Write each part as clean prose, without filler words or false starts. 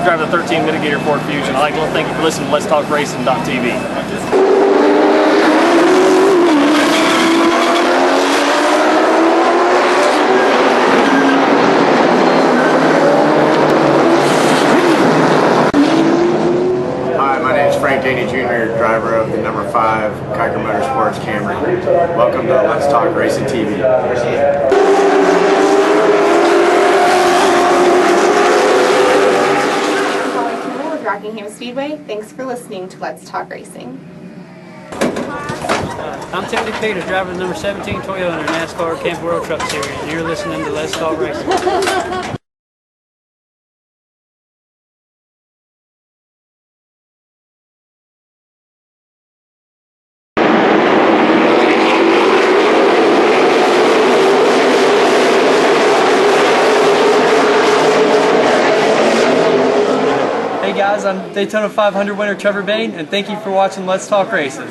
drive the 13 Mitigator Ford Fusion. I'd like to thank you for listening to Let's Talk Racing.tv. Driver of the number 5 Kiker Motorsports Camry. Welcome to Let's Talk Racing TV. With Rockingham Speedway. Thanks for listening to Let's Talk Racing. I'm Tony Peters, driver of the number 17 Toyota Nascar Camp World Truck Series, and you're listening to Let's Talk Racing. Hey guys, I'm Daytona 500 winner Trevor Bain, and thank you for watching Let's Talk Racing.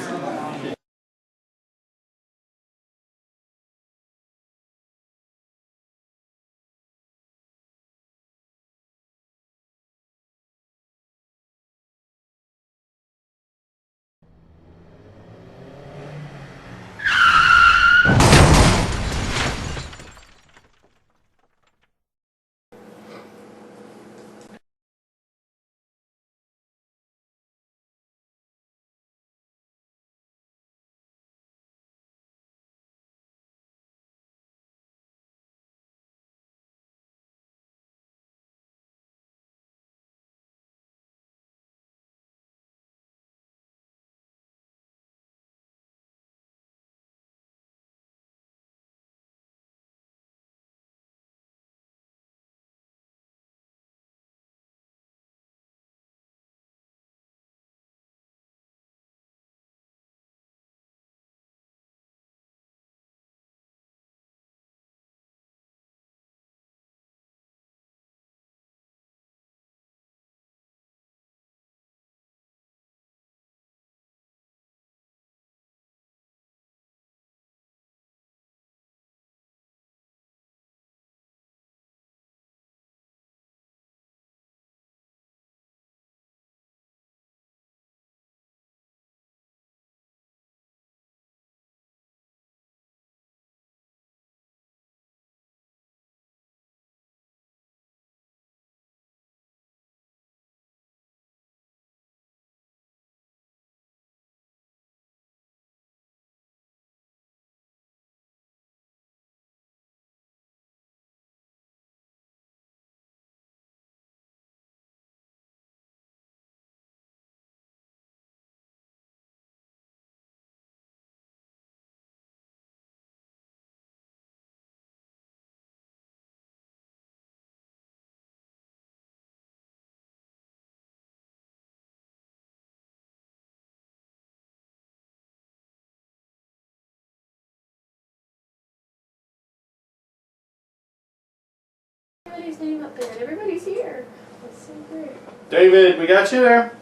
Everybody's name up there, and everybody's here. That's so great. David, we got you there.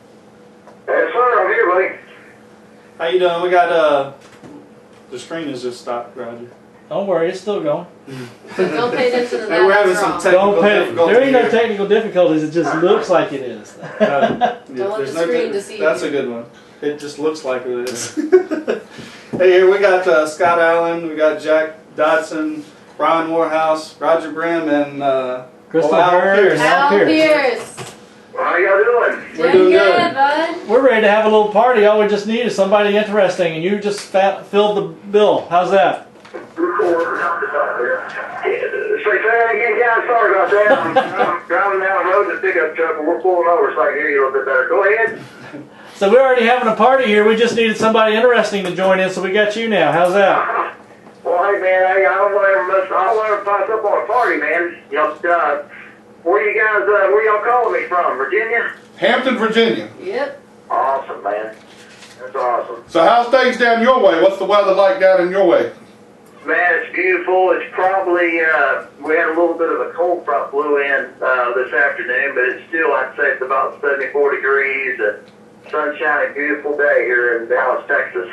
Yes, sir. I'm here, buddy. How you doing? We got the screen has just stopped, Roger. Don't worry, it's still going. Don't pay attention to that. Hey, we're having some technical difficulties. There ain't no technical difficulties, it just looks like it is. Don't let the screen deceive you. That's a good one. It just looks like it is. Hey, here we got Scott Allen, we got Jack Dodson, Brian Morehouse, Roger Brehm, and Krystal Al Hurr Pearce. and Al Pearce. How y'all doing? We're doing good. Bud. We're ready to have a little party. All we just need is somebody interesting, and you just filled the bill. How's that? Say that again, guys. Sorry about that. I'm driving down the road in a pickup truck, and we're pulling over so I can hear you a little bit better. Go ahead. So we're already having a party here. We just needed somebody interesting to join in, so we got you now. How's that? Well, hey, man, I don't want to ever pass up on a party, man. You know, where y'all calling me from? Virginia? Hampton, Virginia. Yep. Awesome, man. That's awesome. So how's things down your way? What's the weather like down in your way? Man, it's beautiful. It's probably, we had a little bit of a cold front blew in this afternoon, but it's still, I'd say it's about 74 degrees. Sunshiny, beautiful day here in Dallas, Texas.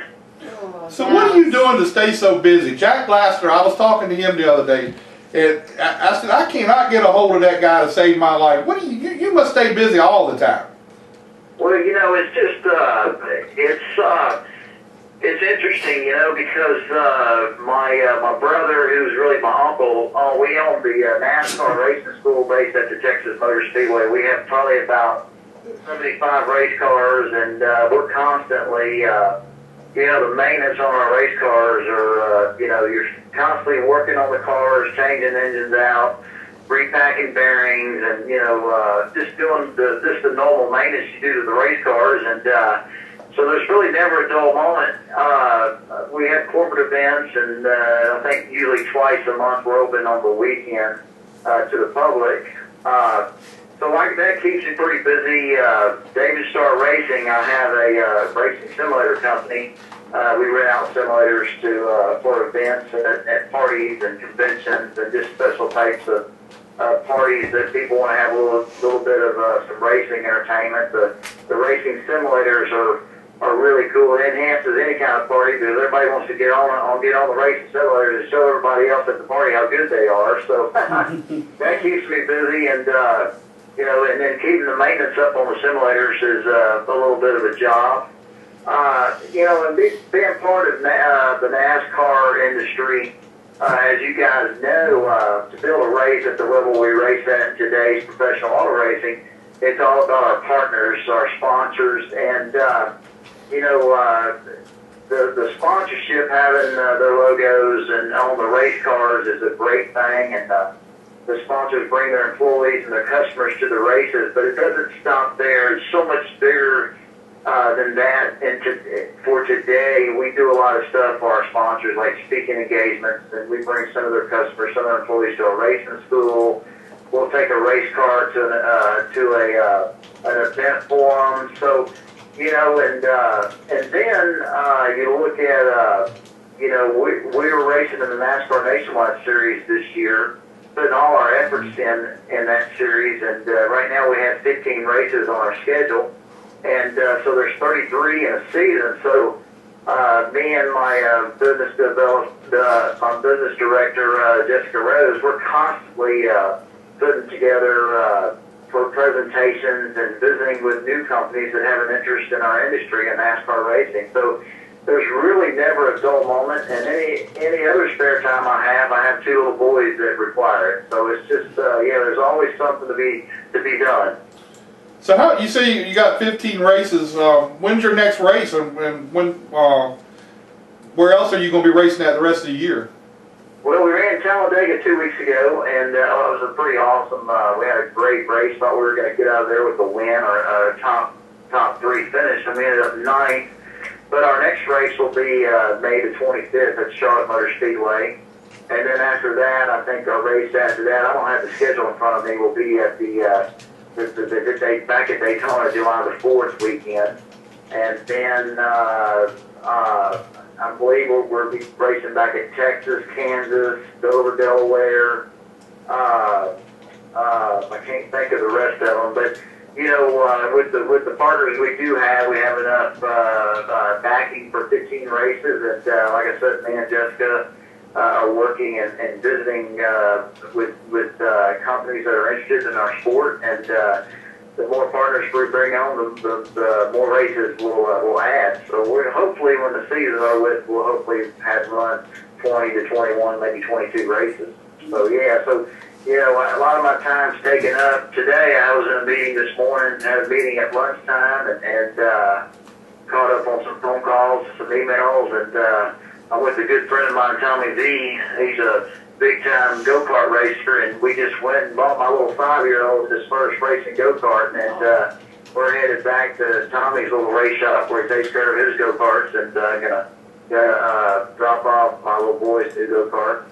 So what are you doing to stay so busy? Jack Laster, I was talking to him the other day, And I said, I cannot get a hold of that guy to save my life. What do you must stay busy all the time. Well, you know, it's just, it's interesting, you know, because my brother, who's really my uncle, we own the NASCAR racing school based at the Texas Motor Speedway. We have probably about 75 race cars, and we're constantly, you know, the maintenance on our race cars are, you know, you're constantly working on the cars, changing engines out, repacking bearings, and, you know, just doing the normal maintenance you do to the race cars. And so there's really never a dull moment. We have corporate events, and I think usually twice a month we're open on the weekend to the public. So like that keeps me pretty busy. David Starr Racing, I have a racing simulator company. We rent out simulators for events at parties and conventions and just special types of parties that people want to have a little bit of some racing entertainment. The racing simulators are really cool. It enhances any kind of party because everybody wants to get on the racing simulators and show everybody else at the party how good they are. So that keeps me busy, and you know, and then keeping the maintenance up on the simulators is a little bit of a job. You know, and being part of the NASCAR industry, as you guys know, to build a race at the level we race at in today's professional auto racing, it's all about our partners, our sponsors, and you know, the sponsorship, having their logos and on the race cars is a great thing, and the sponsors bring their employees and their customers to the races, but it doesn't stop there. It's so much bigger than that. And for today, we do a lot of stuff for our sponsors, like speaking engagements, and we bring some of their customers, some of their employees to a racing school. We'll take a race car to an event for them. So, you know, and then you look at, you know, we were racing in the NASCAR Nationwide series this year, putting all our efforts in that series, and right now we have 15 races on our schedule, and so there's 33 in a season. So me and my business director, Jessica Rose, we're constantly putting together for presentations and visiting with new companies that have an interest in our industry and NASCAR racing. So there's really never a dull moment, and any other spare time I have two little boys that require it. So it's just yeah, there's always something to be done. So how you say you got 15 races? When's your next race, and when? Where else are you going to be racing at the rest of the year? Well, we ran Talladega 2 weeks ago, and it was a pretty awesome. We had a great race. Thought we were going to get out of there with a win or a top three finish, and we ended up ninth. But our next race will be May the 25th at Charlotte Motor Speedway. And then after that, I think our race after that, I don't have the schedule in front of me, will be at the back at Daytona, July the 4th weekend. And then I believe we'll be racing back at Texas, Kansas, Dover, Delaware. I can't think of the rest of them, but you know, with the partners we do have, we have enough backing for 15 races. And like I said, me and Jessica are working and visiting with companies that are interested in our sport. And the more partners we bring on, the more races we'll add. So we're hopefully, when the season's over, we'll hopefully have run 20 to 21, maybe 22 races. So yeah, so. You know, a lot of my time's taken up. Today I was in a meeting this morning, had a meeting at lunchtime, and caught up on some phone calls, some emails, and I'm with a good friend of mine, Tommy V. He's a big-time go-kart racer, and we just went and bought my little 5-year-old his first racing go-kart, and we're headed back to Tommy's little race shop where he takes care of his go-karts, and gonna drop off my little boy's new go-kart,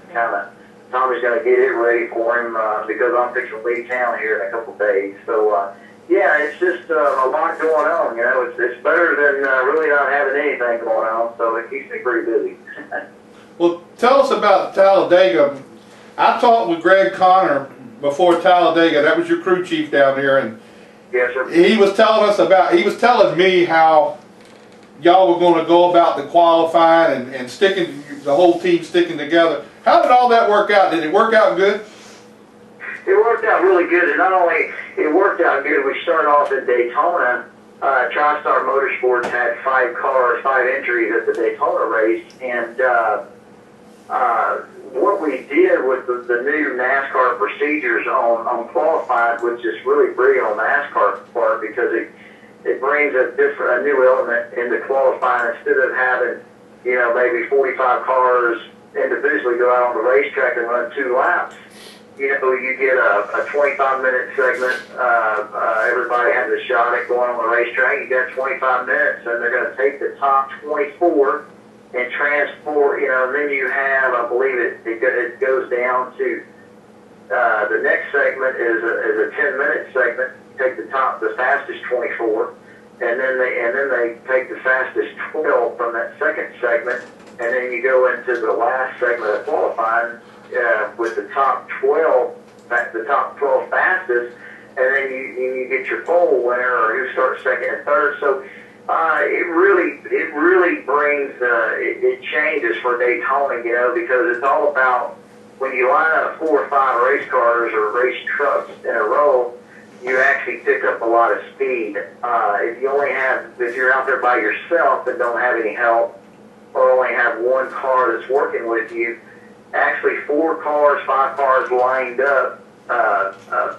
Tommy's going to get it ready for him because I'm fixing to leave town here in a couple days. So, yeah, it's just a lot going on. You know, it's better than really not having anything going on, so it keeps me pretty busy. Well, tell us about Talladega. I talked with Greg Connor before Talladega. That was your crew chief down there, and yes, sir. he was telling me how y'all were going to go about the qualifying and sticking, the whole team sticking together. How did all that work out? Did it work out good? It worked out really good, and not only it worked out good, we started off in Daytona. TriStar Motorsports had 5 entries at the Daytona race, and what we did with the new NASCAR procedures on qualifying, which is really brilliant on NASCAR part, because it brings a new element into qualifying. Instead of having, maybe 45 cars individually go out on the racetrack and run 2 laps, you get a 25-minute segment. Everybody has a shot at going on the racetrack. You got 25 minutes, and they're going to take the top 24 and transport. And then you have, I believe it goes down to the next segment is a 10-minute segment. Take the fastest 24, and then they take the fastest 12 from that second segment, and then you go into the last segment of qualifying. With the top 12 fastest, and then you get your pole winner or who starts second and third. So it really brings it changes for Daytona, because it's all about when you line up 4 or 5 race cars or race trucks in a row, you actually pick up a lot of speed. If you're out there by yourself and don't have any help, or only have one car that's working with you. Actually, 4 cars, 5 cars lined up,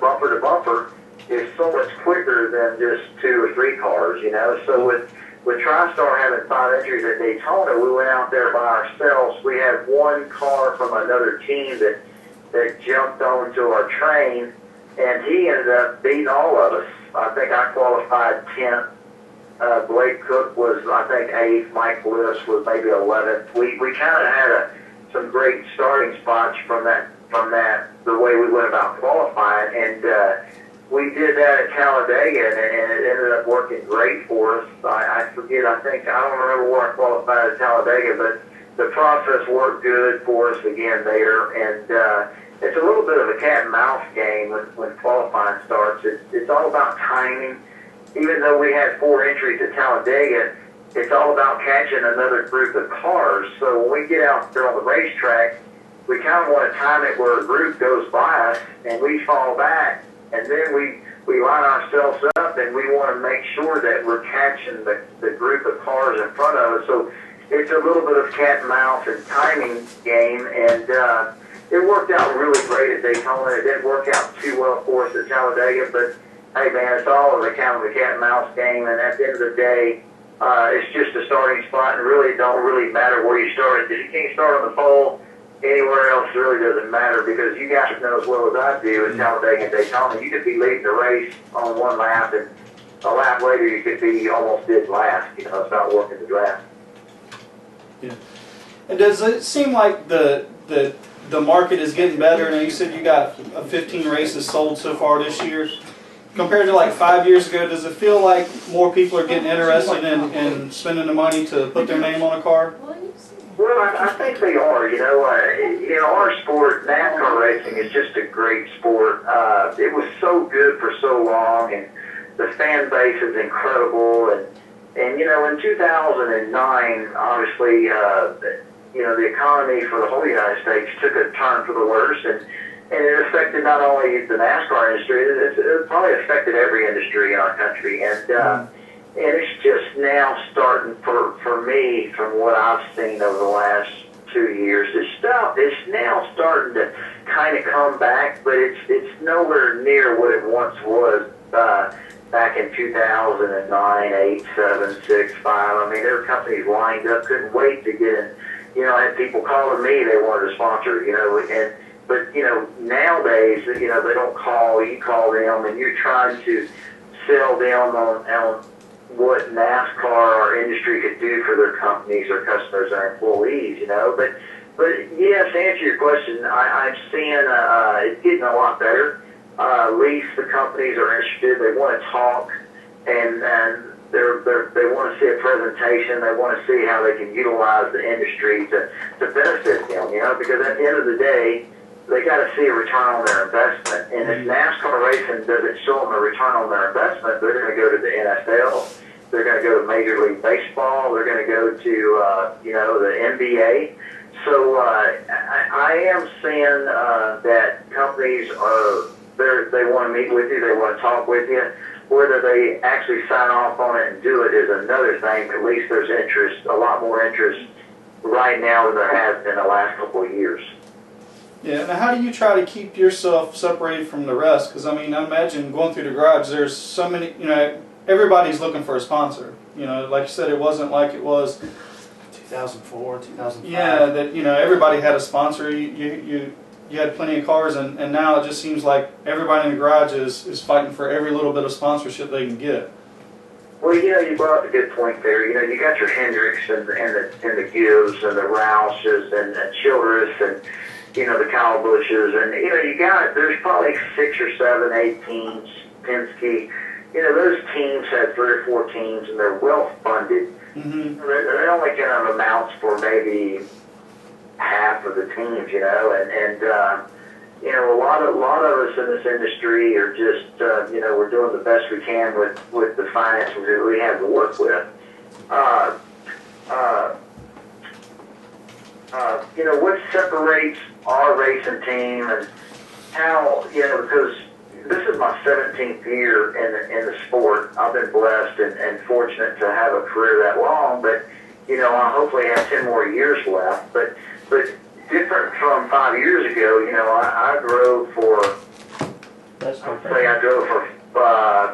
bumper to bumper, is so much quicker than just 2 or 3 cars, So with TriStar having 5 entries at Daytona, we went out there by ourselves. We had 1 car from another team that jumped onto our train, and he ended up beating all of us. I think I qualified 10th. Blake Cook was, I think, 8th. Mike Bliss was maybe 11th. We kind of had some great starting spots from that, the way we went about qualifying, and we did that at Talladega, and it ended up working great for us. I forget, I don't remember where I qualified at Talladega, but the process worked good for us again there, and it's a little bit of a cat and mouse game when qualifying starts. It's all about timing. Even though we had 4 entries at Talladega, it's all about catching another group of cars. So when we get out there on the racetrack, we kind of want to time it where a group goes by us and we fall back, and then we line ourselves up, and we want to make sure that we're catching the group of cars in front of us. So it's a little bit of cat and mouse and timing game, and it worked out really great at Daytona. It didn't work out too well for us at Talladega, but hey man, it's all of the kind of a cat and mouse game, and at the end of the day, it's just a starting spot, and really don't really matter where you started. If you can't start on the pole, anywhere else really doesn't matter, because you guys know as well as I do at Talladega and Daytona, you could be leading the race on 1 lap, and a lap later you could be almost dead last. It's not working the draft. Yeah. And does it seem like the market is getting better? And you said you got 15 races sold so far this year. Compared to like 5 years ago, does it feel like more people are getting interested in spending the money to put their name on a car? Well, I think they are. In our sport, NASCAR racing is just a great sport. It was so good for so long, and the fan base is incredible. And in 2009, obviously, the economy for the whole United States took a turn for the worse, and it affected not only the NASCAR industry, it probably affected every industry in our country. And it's just now starting, for me, from what I've seen over the last 2 years, it's now starting to kind of come back, but it's nowhere near what it once was back in 2009, 8, 7, 6, 5. I mean, there were companies lined up, couldn't wait to get in. I had people calling me, they wanted to sponsor, but nowadays, they don't call, you call them, and you're trying to sell them on what NASCAR, our industry, could do for their companies, their customers, their employees, But yes, to answer your question, I'm seeing it's getting a lot better. At least the companies are interested. They want to talk, and they want to see a presentation. They want to see how they can utilize the industry to benefit them, because at the end of the day, they got to see a return on their investment. And if NASCAR racing doesn't show them a return on their investment, they're going to go to the NFL. They're going to go to Major League Baseball. They're going to go to, the NBA. So I am seeing that companies they want to meet with you. They want to talk with you. Whether they actually sign off on it and do it is another thing. At least there's interest, a lot more interest right now than there has been the last couple of years. Yeah, now how do you try to keep yourself separated from the rest? Because, I mean, I imagine going through the garage, there's so many, everybody's looking for a sponsor. Like you said, it wasn't like it was 2004, 2005. Yeah, that everybody had a sponsor. You had plenty of cars, and now it just seems like everybody in the garage is fighting for every little bit of sponsorship they can get. Well, you brought up a good point there. You got your Hendricks and the Gibbs and the Rouses and Childress and the Kyle Bushes, and there's probably 6 or 7, 8 teams. Penske, those teams have 3 or 4 teams, and they're well funded. Mm-hmm. They're only kind of amounts for maybe half of the teams, and a lot of us in this industry are just we're doing the best we can with the finances that we have to work with. What separates our racing team and how, because this is my 17th year in the sport. I've been blessed and fortunate to have a career that long, but, I hopefully have 10 more years left. But different from 5 years ago, I drove for, I drove for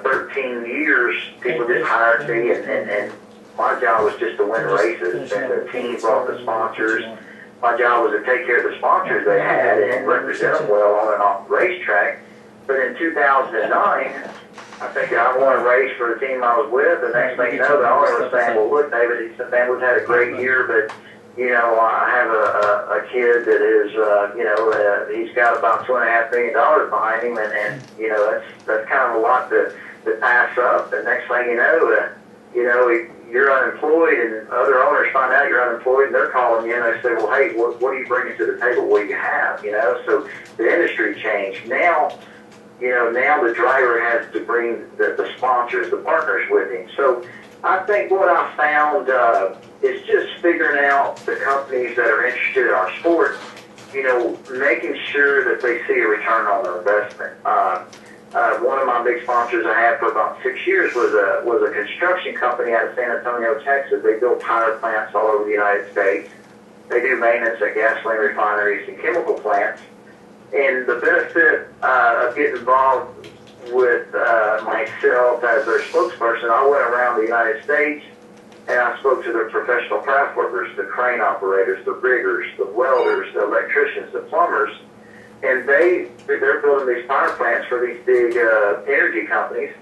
13 years. People just hired me, and my job was just to win races, and the team brought the sponsors. My job was to take care of the sponsors they had and represent them well on and off the racetrack. But in 2009, I think I won a race for the team I was with. The next thing you know, the owner was saying, "Well, look, David," he said, "man, we've had a great year, but I have a kid that is, he's got about $2.5 million behind him, and that's kind of a lot to pass up." The next thing you know, you're unemployed, and other owners find out you're unemployed, and they're calling you, and they say, "Well, hey, what are you bringing to the table? What do you have?" So the industry changed. Now the driver has to bring the sponsors, the partners with him. So I think what I found is just figuring out the companies that are interested in our sport, making sure that they see a return on their investment. One of my big sponsors I had for about 6 years was a construction company out of San Antonio, Texas. They build power plants all over the United States. They do maintenance at gasoline refineries and chemical plants. And the benefit of getting involved with myself as their spokesperson, I went around the United States and I spoke to their professional craft workers, the crane operators, the riggers, the welders, the electricians, the plumbers. And they're building these power plants for these big energy companies,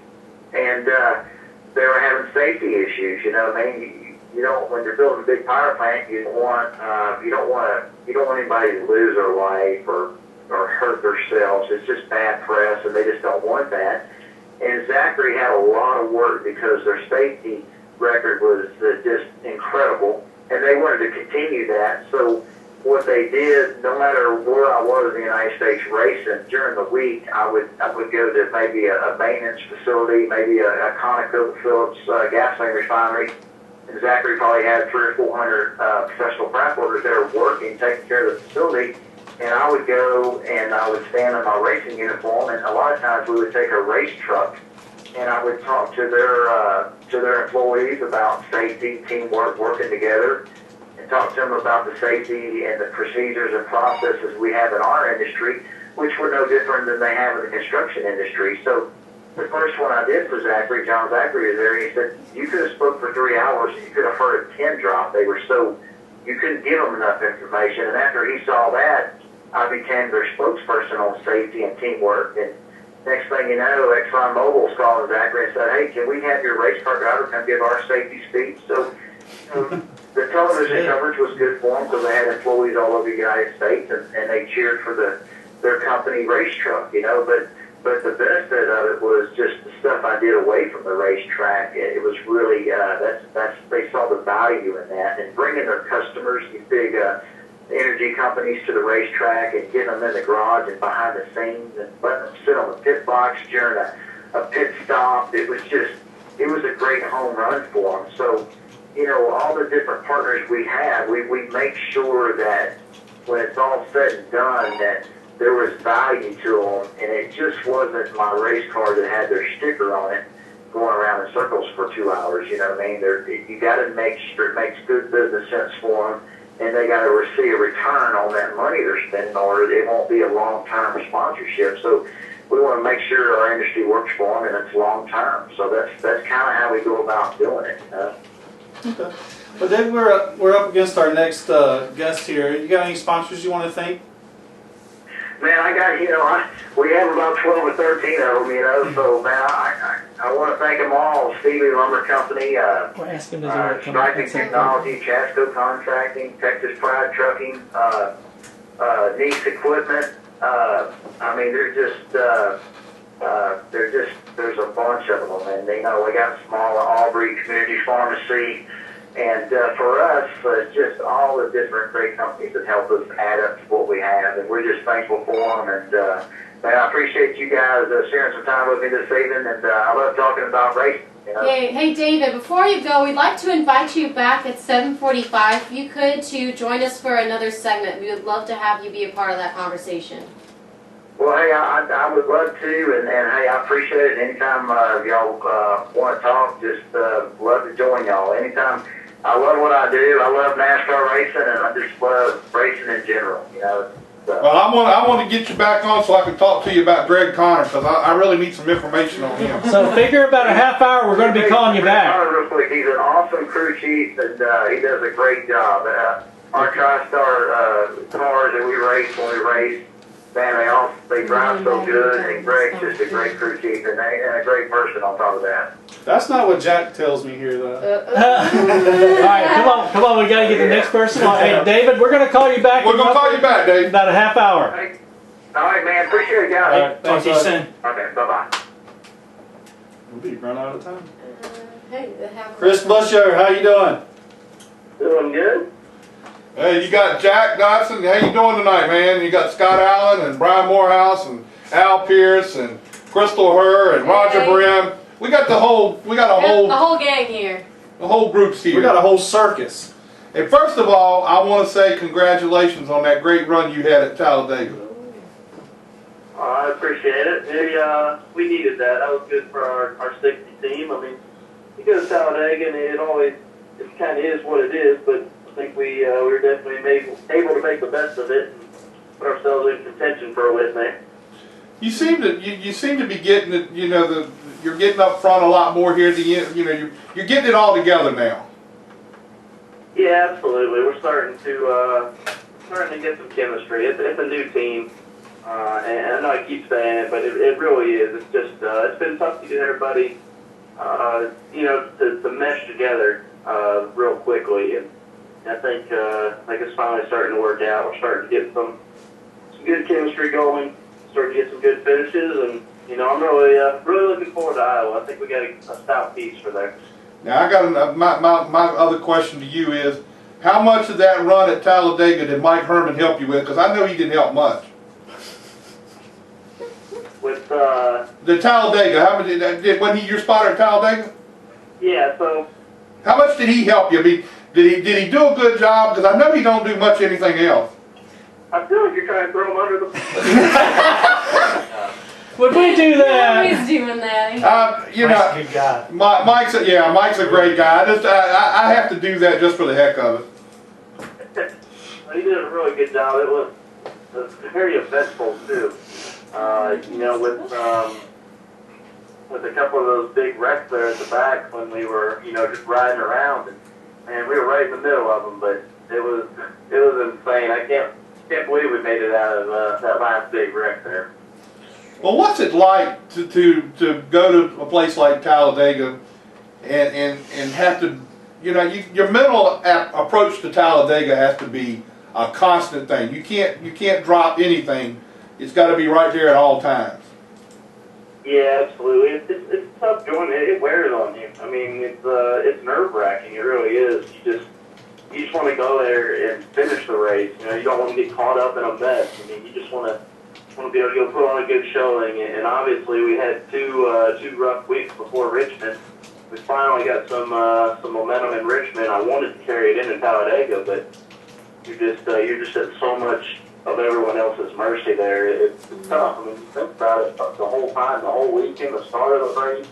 and they were having safety issues. You don't when you're building a big power plant, you don't want anybody to lose their life or hurt themselves. It's just bad press, and they just don't want that. And Zachary had a lot of work because their safety record was just incredible, and they wanted to continue that. So what they did, no matter where I was in the United States racing, during the week I would go to maybe a maintenance facility, maybe a ConocoPhillips gasoline refinery, and Zachary probably had 300 or 400 professional craft workers there working, taking care of the facility, and I would go and I would stand in my racing uniform, and a lot of times we would take a race truck, and I would talk to their employees about safety, teamwork, working together, talk to them about the safety and the procedures and processes we have in our industry, which were no different than they have in the construction industry. So the first one I did for Zachary, John Zachary was there, and he said, "You could have spoke for 3 hours, you could have heard a pin drop. They were you couldn't give them enough information." And after he saw that, I became their spokesperson on safety and teamwork. And next thing you know, ExxonMobil's calling Zachary and said, "Hey, can we have your race car driver come give our safety speech?" So the television coverage was good for them because they had employees all over the United States, and they cheered for their company race truck, But the benefit of it was just the stuff I did away from the racetrack. It was really they saw the value in that, and bringing their customers, these big energy companies, to the racetrack and getting them in the garage and behind the scenes and letting them sit on the pit box during a pit stop. It was it was a great home run for them. So, you know, all the different partners we have, we make sure that when it's all said and done, that there was value to them, and it just wasn't my race car that had their sticker on it going around in circles for 2 hours. You know what I mean? You got to make sure it makes good business sense for them, and they got to receive a return on that money they're spending, or it won't be a long-term sponsorship. So we want to make sure our industry works for them and it's long-term. So that's kind of how we go about doing it. Okay. Well, then we're up against our next guest here. You got any sponsors you want to thank? Man, I got, you know, we have about 12 or 13 of them, you know, so, man, I want to thank them all. Stevie Lumber Company, We're asking does it work come Striping Technology, Chasco Contracting, Texas Pride Trucking, Nice Equipment. I mean, there's a bunch of them, and they know we got smaller Aubrey Community Pharmacy. And for us, just all the different great companies that help us add up to what we have, and we're just thankful for them. And man, I appreciate you guys sharing some time with me this evening, and I love talking about racing. You know? Hey, David, before you go, we'd like to invite you back at 7:45, if you could, to join us for another segment. We would love to have you be a part of that conversation. Well, hey, I would love to, and hey, I appreciate it. Anytime y'all want to talk, just love to join y'all. Anytime. I love what I do. I love NASCAR racing, and I just love racing in general. You know. So. Well, I want to get you back on so I can talk to you about Greg Connor, because I really need some information on him. So figure about a half hour. We're going to be calling you back. Real quick, he's an awesome crew chief, and he does a great job. Our TriStar cars that we race when we race, man, they drive so good, and Greg's just a great crew chief and a great person on top of that. That's not what Jack tells me here, though. All right, come on. We got to get the next person on. Hey, David, we're going to call you back. We're going to call you back, Dave. About a half hour. Hey. All right, man. Appreciate it, guys. All right, talk to you soon. Okay, bye-bye. We'll be run out of time. Hey, have Chris Buescher, how you doing? Doing good. Hey, you got Jack Dodson. How you doing tonight, man? You got Scott Allen and Brian Morehouse and Al Pearce and Krystal Hurr and Roger Brehm. We got the whole gang here. The whole group's here. We got a whole circus. And first of all, I want to say congratulations on that great run you had at Talladega. I appreciate it. We needed that. That was good for our 60 team. I mean, you go to Talladega and it kind of is what it is, but I think we were definitely able to make the best of it and put ourselves in contention for a win there. You seem to be getting it. You know, you're getting up front a lot more here at the end. You know, you're getting it all together now. Yeah, absolutely. We're starting to get some chemistry. It's a new team, and I know I keep saying it, but it really is. It's just it's been tough to get everybody, you know, to mesh together real quickly, and I think it's finally starting to work out. We're starting to get some good chemistry going. Starting to get some good finishes, and you know, I'm really looking forward to Iowa. I think we got a stout piece for there. Now I got my other question to you is, how much of that run at Talladega did Mike Herman help you with? Because I know he didn't help much. With the Talladega, how much wasn't he your spotter at Talladega? Yeah. So. How much did he help you? I mean, did he do a good job? Because I know he don't do much anything else. I feel like you're trying to throw him under the Would we do that? He's always doing that. You Mike's know, a good guy. Mike's a great guy. I have to do that just for the heck of it. He did a really good job. It was very eventful too. You know, with a couple of those big wrecks there at the back when we were, you know, just riding around, and we were right in the middle of them. But it was insane. I can't believe we made it out of that last big wreck there. Well, what's it like to go to a place like Talladega and have to, you know, your mental approach to Talladega has to be a constant thing. You can't drop anything. It's got to be right there at all times. Yeah, absolutely. It's tough doing it. It wears on you. I mean, it's nerve-wracking. It really is. You just want to go there and finish the race. You know, you don't want to get caught up in a mess. I mean, you just want to be able to go put on a good showing. And obviously, we had two rough weeks before Richmond, we finally got some momentum in Richmond. I wanted to carry it in Talladega, but you're just at so much of everyone else's mercy there. It's tough. I mean, you think about it the whole time, the whole weekend, the start of the race.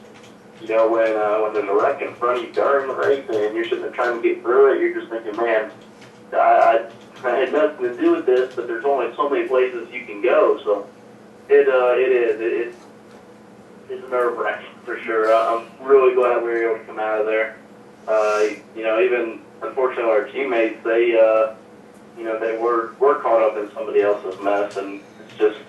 You know, when there's a wreck in front of you during the race and you're sitting there trying to get through it, you're just thinking, man, I had nothing to do with this, but there's only so many places you can go. So it's nerve-wracking for sure. I'm really glad we were able to come out of there. You know, even unfortunately our teammates, they were caught up in somebody else's mess, and it's just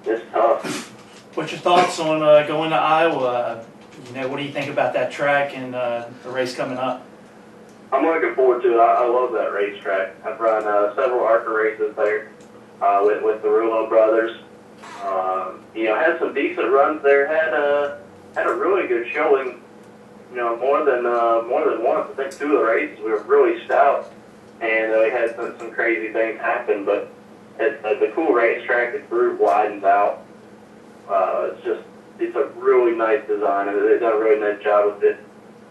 it's tough. What's your thoughts on going to Iowa? You know, what do you think about that track and the race coming up? I'm looking forward to it. I love that racetrack. I've run several ARCA races there with the Rulo brothers. You know, had some decent runs there. Had a really good showing. You know, more than once. I think 2 of the races we were really stout, and we had some crazy things happen. But it's the cool racetrack. The groove widens out. It's a really nice design, and they've done a really nice job with it.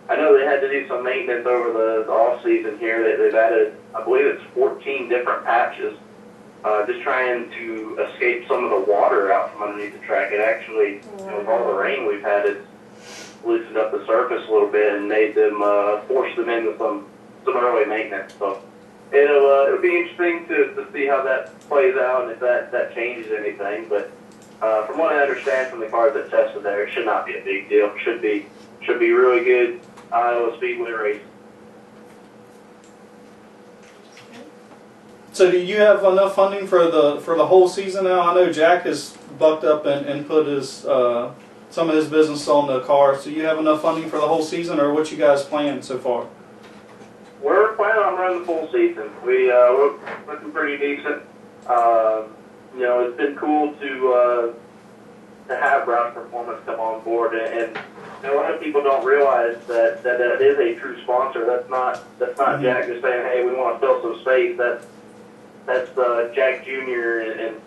I know they had to do some maintenance over the off season here. They've added, I believe it's 14 different patches, just trying to escape some of the water out from underneath the track. It actually, you know, with all the rain we've had, it's loosened up the surface a little bit and made them force them into some early maintenance. So it'll be interesting to see how that plays out and if that changes anything. But from what I understand from the cars that tested there, it should not be a big deal. It should be really good Iowa Speedway race. So do you have enough funding for the whole season now? I know Jack has bucked up and put his some of his business on the car. So you have enough funding for the whole season, or what you guys planned so far? We're planning on running the full season. We're looking pretty decent. You know, it's been cool to have Roush Performance come on board, and you know, a lot of people don't realize that is a true sponsor. That's not Jack just saying, hey, we want to fill some space. That's Jack Jr. and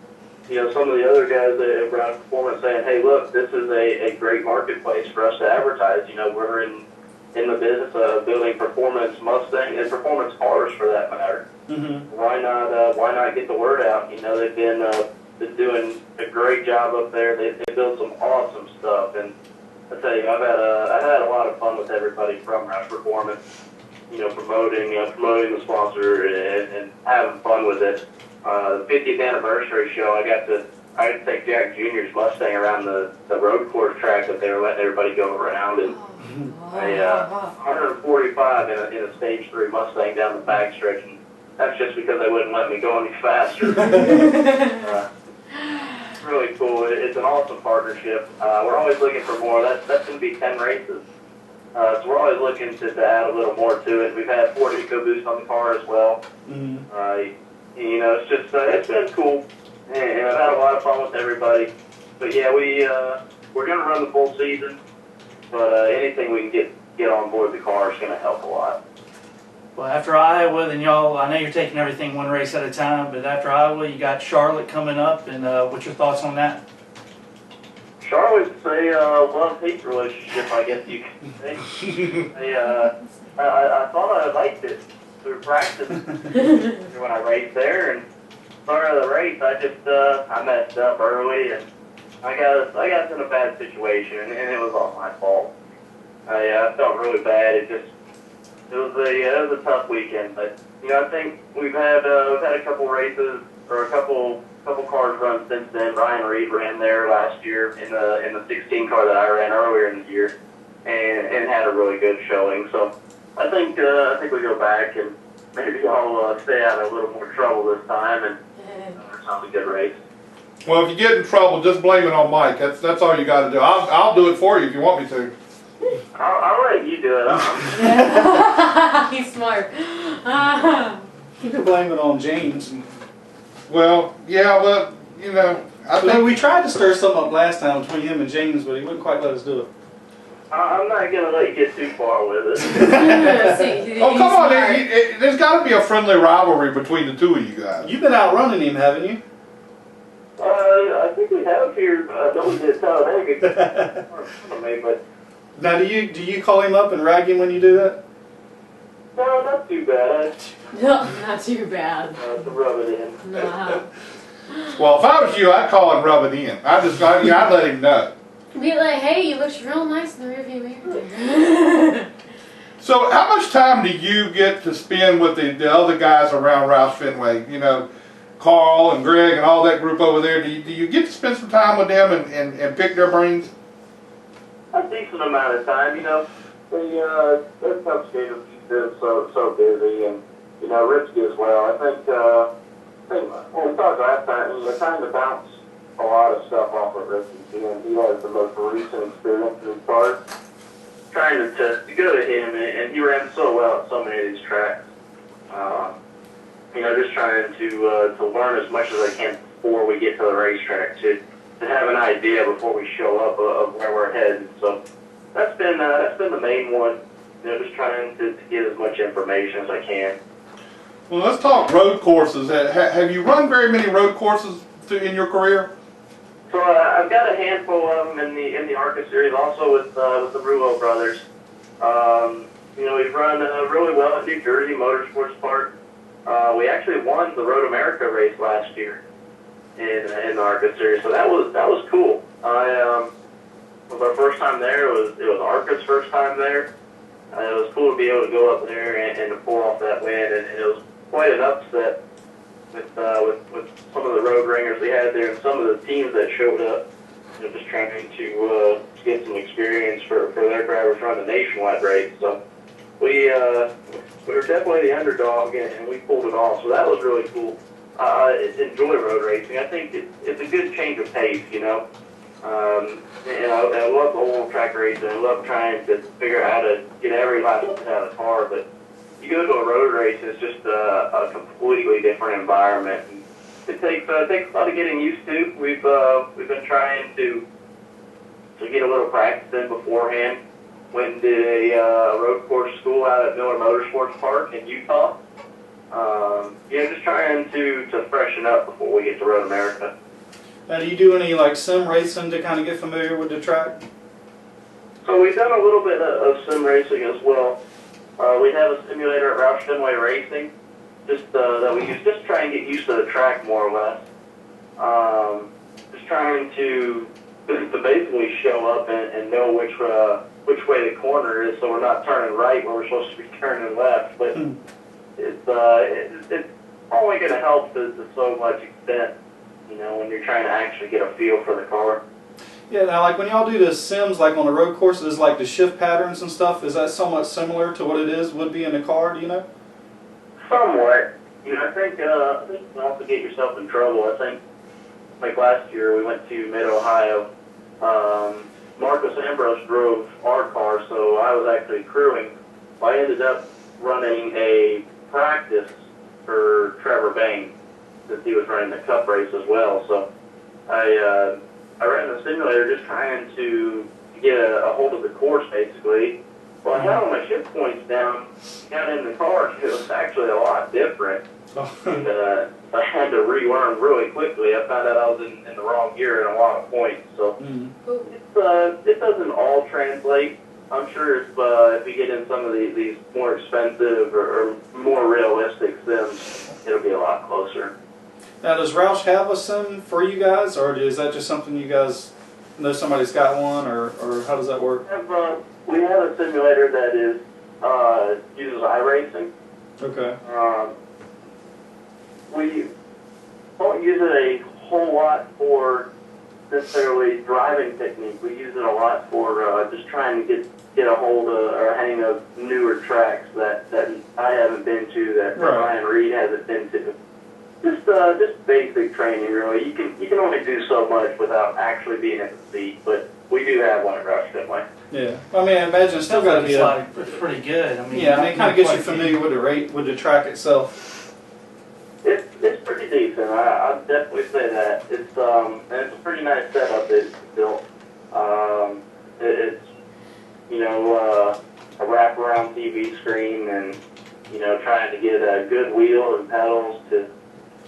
you know, some of the other guys at Roush Performance saying, hey, look, this is a great marketplace for us to advertise. You know, we're in the business of building performance Mustang and performance cars for that matter. Mm-hmm. Why not get the word out? You know, they've been doing a great job up there. They built some awesome stuff, and I tell you, I've had a lot of fun with everybody from Roush Performance. You know, promoting the sponsor and having fun with it. The 50th anniversary show, I got to take Jack Jr.'s Mustang around the road course track that they were letting everybody go around, and a 145 in a stage 3 Mustang down the backstretch, and that's just because they wouldn't let me go any faster. It's really cool. It's an awesome partnership. We're always looking for more. That's going to be 10 races. So we're always looking to add a little more to it. We've had 4 EcoBoost on the car as well. Mm-hmm. You know, it's just it's been cool, and I've had a lot of fun with everybody. But yeah, we're going to run the full season, but anything we can get on board the car is going to help a lot. Well, after Iowa, then y'all, I know you're taking everything one race at a time, but after Iowa, you got Charlotte coming up, and what's your thoughts on that? Charlotte's a love-hate relationship, I guess you could say. I thought I liked it through practice when I raced there, and started the race, I messed up early, and I got us in a bad situation, and it was all my fault. I felt really bad. It was a tough weekend, but you know, I think we've had a couple races or a couple cars run since then. Ryan Reed ran there last year in the 16 car that I ran earlier in the year, and had a really good showing. So I think we go back and maybe I'll stay out of a little more trouble this time and have a good race. Well, if you get in trouble, just blame it on Mike. That's all you got to do. I'll do it for you if you want me to. I'll let you do it. He's smart. You can blame it on James. Well, yeah, but you know, I think We tried to stir something up last time between him and James, but he wouldn't quite let us do it. I'm not going to let you get too far with it. oh, come on, there's got to be a friendly rivalry between the two of you guys. You've been outrunning him, haven't you? I think we have here. I know we did Talladega, but Now, do you call him up and rag him when you do that? No, not too bad. No, not too bad. To rub it in. No. Well, if I was you, I'd call and rub it in. I'd let him know. Be like, hey, you looked real nice in the rearview mirror. So how much time do you get to spend with the other guys around Roush Fenway? You know, Carl and Greg and all that group over there. Do you get to spend some time with them and pick their brains? A decent amount of time, you know. Their Cup skaters keep them so busy, and you know, Richie as well. I think when we talked last time, you're trying to bounce a lot of stuff off of Richie, and he has the most recent experience in his cars. Trying to go to him, and he ran so well at so many of these tracks. You know, just trying to learn as much as I can before we get to the racetrack to have an idea before we show up of where we're headed. So that's been the main one. You know, just trying to get as much information as I can. Well, let's talk road courses. Have you run very many road courses in your career? So I've got a handful of them in the ARCA series, also with the Rulo brothers. You know, we've run really well at New Jersey Motorsports Park. We actually won the Road America race last year in the ARCA series, so that was cool. It was our first time there. It was ARCA's first time there. It was cool to be able to go up there and to pull off that win, and it was quite an upset with some of the road ringers we had there and some of the teams that showed up. You know, just trying to get some experience for their drivers running the nationwide race. So we were definitely the underdog, and we pulled it off. So that was really cool. I enjoy road racing. I think it's a good change of pace, you know. And I love the old track racing. I love trying to figure out how to get every lap out of the car. But you go to a road race, it's just a completely different environment. And it takes a lot of getting used to. We've been trying to get a little practice in beforehand. Went and did a road course school out at Miller Motorsports Park in Utah. You know, just trying to freshen up before we get to Road America. Now, do you do any like sim racing to kind of get familiar with the track? So we've done a little bit of sim racing as well. We have a simulator at Roush Fenway Racing, just that we use just to try and get used to the track more or less. Just trying to basically show up and know which way the corner is, so we're not turning right where we're supposed to be turning left. But it's only going to help to so much extent, you know, when you're trying to actually get a feel for the car. Yeah, now like when y'all do the sims, like on the road courses, like the shift patterns and stuff, is that somewhat similar to what it would be in a car, do you know? Somewhat. You know, I think you don't have to get yourself in trouble. I think, like last year, we went to Mid-Ohio. Marcus Ambrose drove our car, so I was actually crewing. I ended up running a practice for Trevor Bain, since he was running the Cup race as well. So I ran the simulator just trying to get a hold of the course, basically. Well, I had all my shift points down, got in the car, and it was actually a lot different. And I had to relearn really quickly. I found out I was in the wrong gear in a lot of points. So it doesn't all translate. I'm sure if we get in some of these more expensive or more realistic sims, it'll be a lot closer. Now, does Roush have a sim for you guys, or is that just something you guys know somebody's got one, or how does that work? We have a simulator that uses iRacing. Okay. We don't use it a whole lot for necessarily driving technique. We use it a lot for just trying to get a hold of or hang of newer tracks that I haven't been to, that Ryan Reed hasn't been to. Just basic training, really. You can only do so much without actually being in the seat, but we do have one at Roush Fenway. Yeah, I mean, I imagine it's still got to be it's pretty good. I mean, yeah, I mean, it kind of gets you familiar with the track itself. It's pretty decent. I'd definitely say that. It's and it's a pretty nice setup that it's built. It's you know a wraparound TV screen, and you know, trying to get a good wheel and pedals to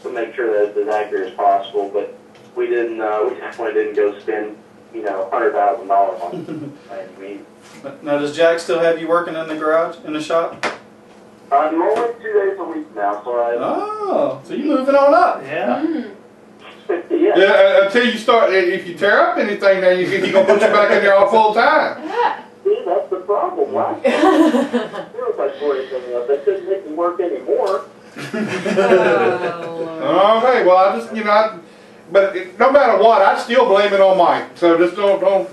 make sure that it's as accurate as possible. But we definitely didn't go spend $100,000 on it. Now, does Jack still have you working in the garage, in the shop? I'm only 2 days a week now, so Oh, so you're moving on up. Yeah. yeah. Yeah, until you start, if you tear up anything, then he's gonna put you back in there all full time. See, that's the problem. Last year, if I tore anything up, they couldn't make me work anymore. Okay, well, I just, but no matter what, I still blame it on Mike. So just don't, I'll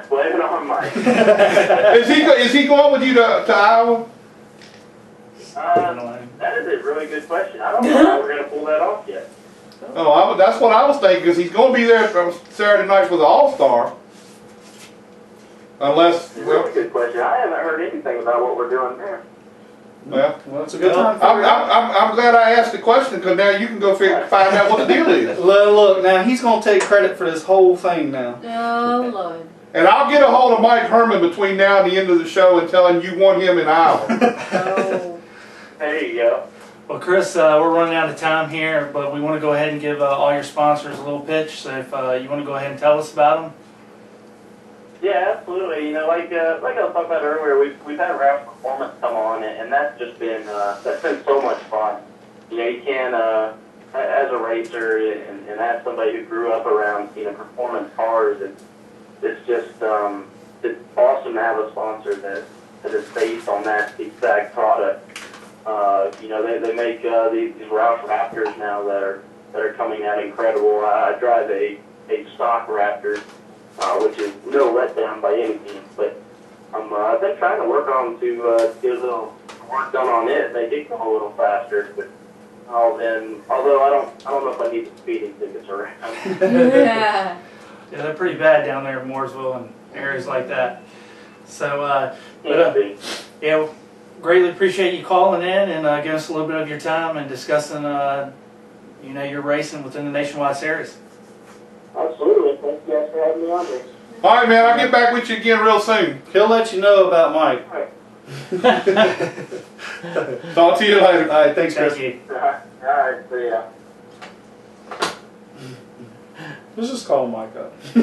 blame it on Mike. Is he going with you to Iowa? That is a really good question. I don't know how we're going to pull that off yet. Oh, that's what I was thinking, because he's going to be there from Saturday night for the All-Star. Unless, It's a really good question. I haven't heard anything about what we're doing there. well, It's a good time. I'm glad I asked the question, because now you can go find out what the deal is. Look, now he's gonna take credit for this whole thing now. Oh, Lord. And I'll get a hold of Mike Herman between now and the end of the show and tell him you want him in Iowa. Oh. There you go. Well, Chris, we're running out of time here, but we want to go ahead and give all your sponsors a little pitch. So if you want to go ahead and tell us about them. Yeah, absolutely. Like I was talking about earlier, we've had Roush Performance come on, and that's just been so much fun. You can as a racer and as somebody who grew up around performance cars, it's just it's awesome to have a sponsor that is based on that exact product. They make these Roush Raptors now that are coming out incredible. I drive a stock Raptor, which is no letdown by any means, but I've been trying to work on to get a little work done on it, make it go a little faster. But although I don't know if I need the speeding tickets around. Yeah. Yeah, they're pretty bad down there in Mooresville and areas like that. So, yeah, greatly appreciate you calling in and giving us a little bit of your time and discussing, your racing within the Nationwide Series. Absolutely. Thank you guys for having me on here. All right, man, I'll get back with you again real soon. He'll let you know about Mike. Talk to you later. All right, thanks, Chris. Thank you. All right, see ya. Let's just call Mike up. No.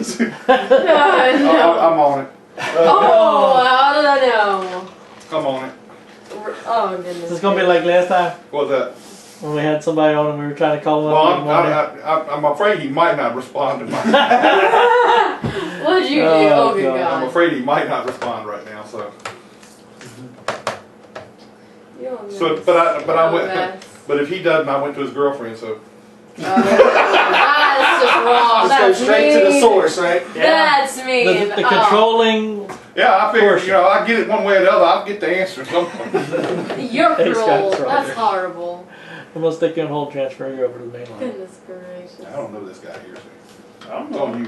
I'm on it. Oh, how did I know? I'm on it. Oh, goodness. Is this gonna be like last time What's that? when we had somebody on and we were trying to call him Well, up in the morning? I'm afraid he might not respond to my. What did you do? Oh, Oh, good God. God. I'm afraid he might not respond right now. So, but I went. But if he doesn't, I went to his girlfriend. So. That's just wrong. Let's go That's straight to the mean. source, right? That's mean. The controlling. Yeah, I figure I get it one way or the other. I'll get the answer somewhere. You're Thanks, cruel. guys, right That's there. horrible. Unless they can hold transfer you over to the main line. Goodness gracious. I don't know this guy here. I don't It's know. on you.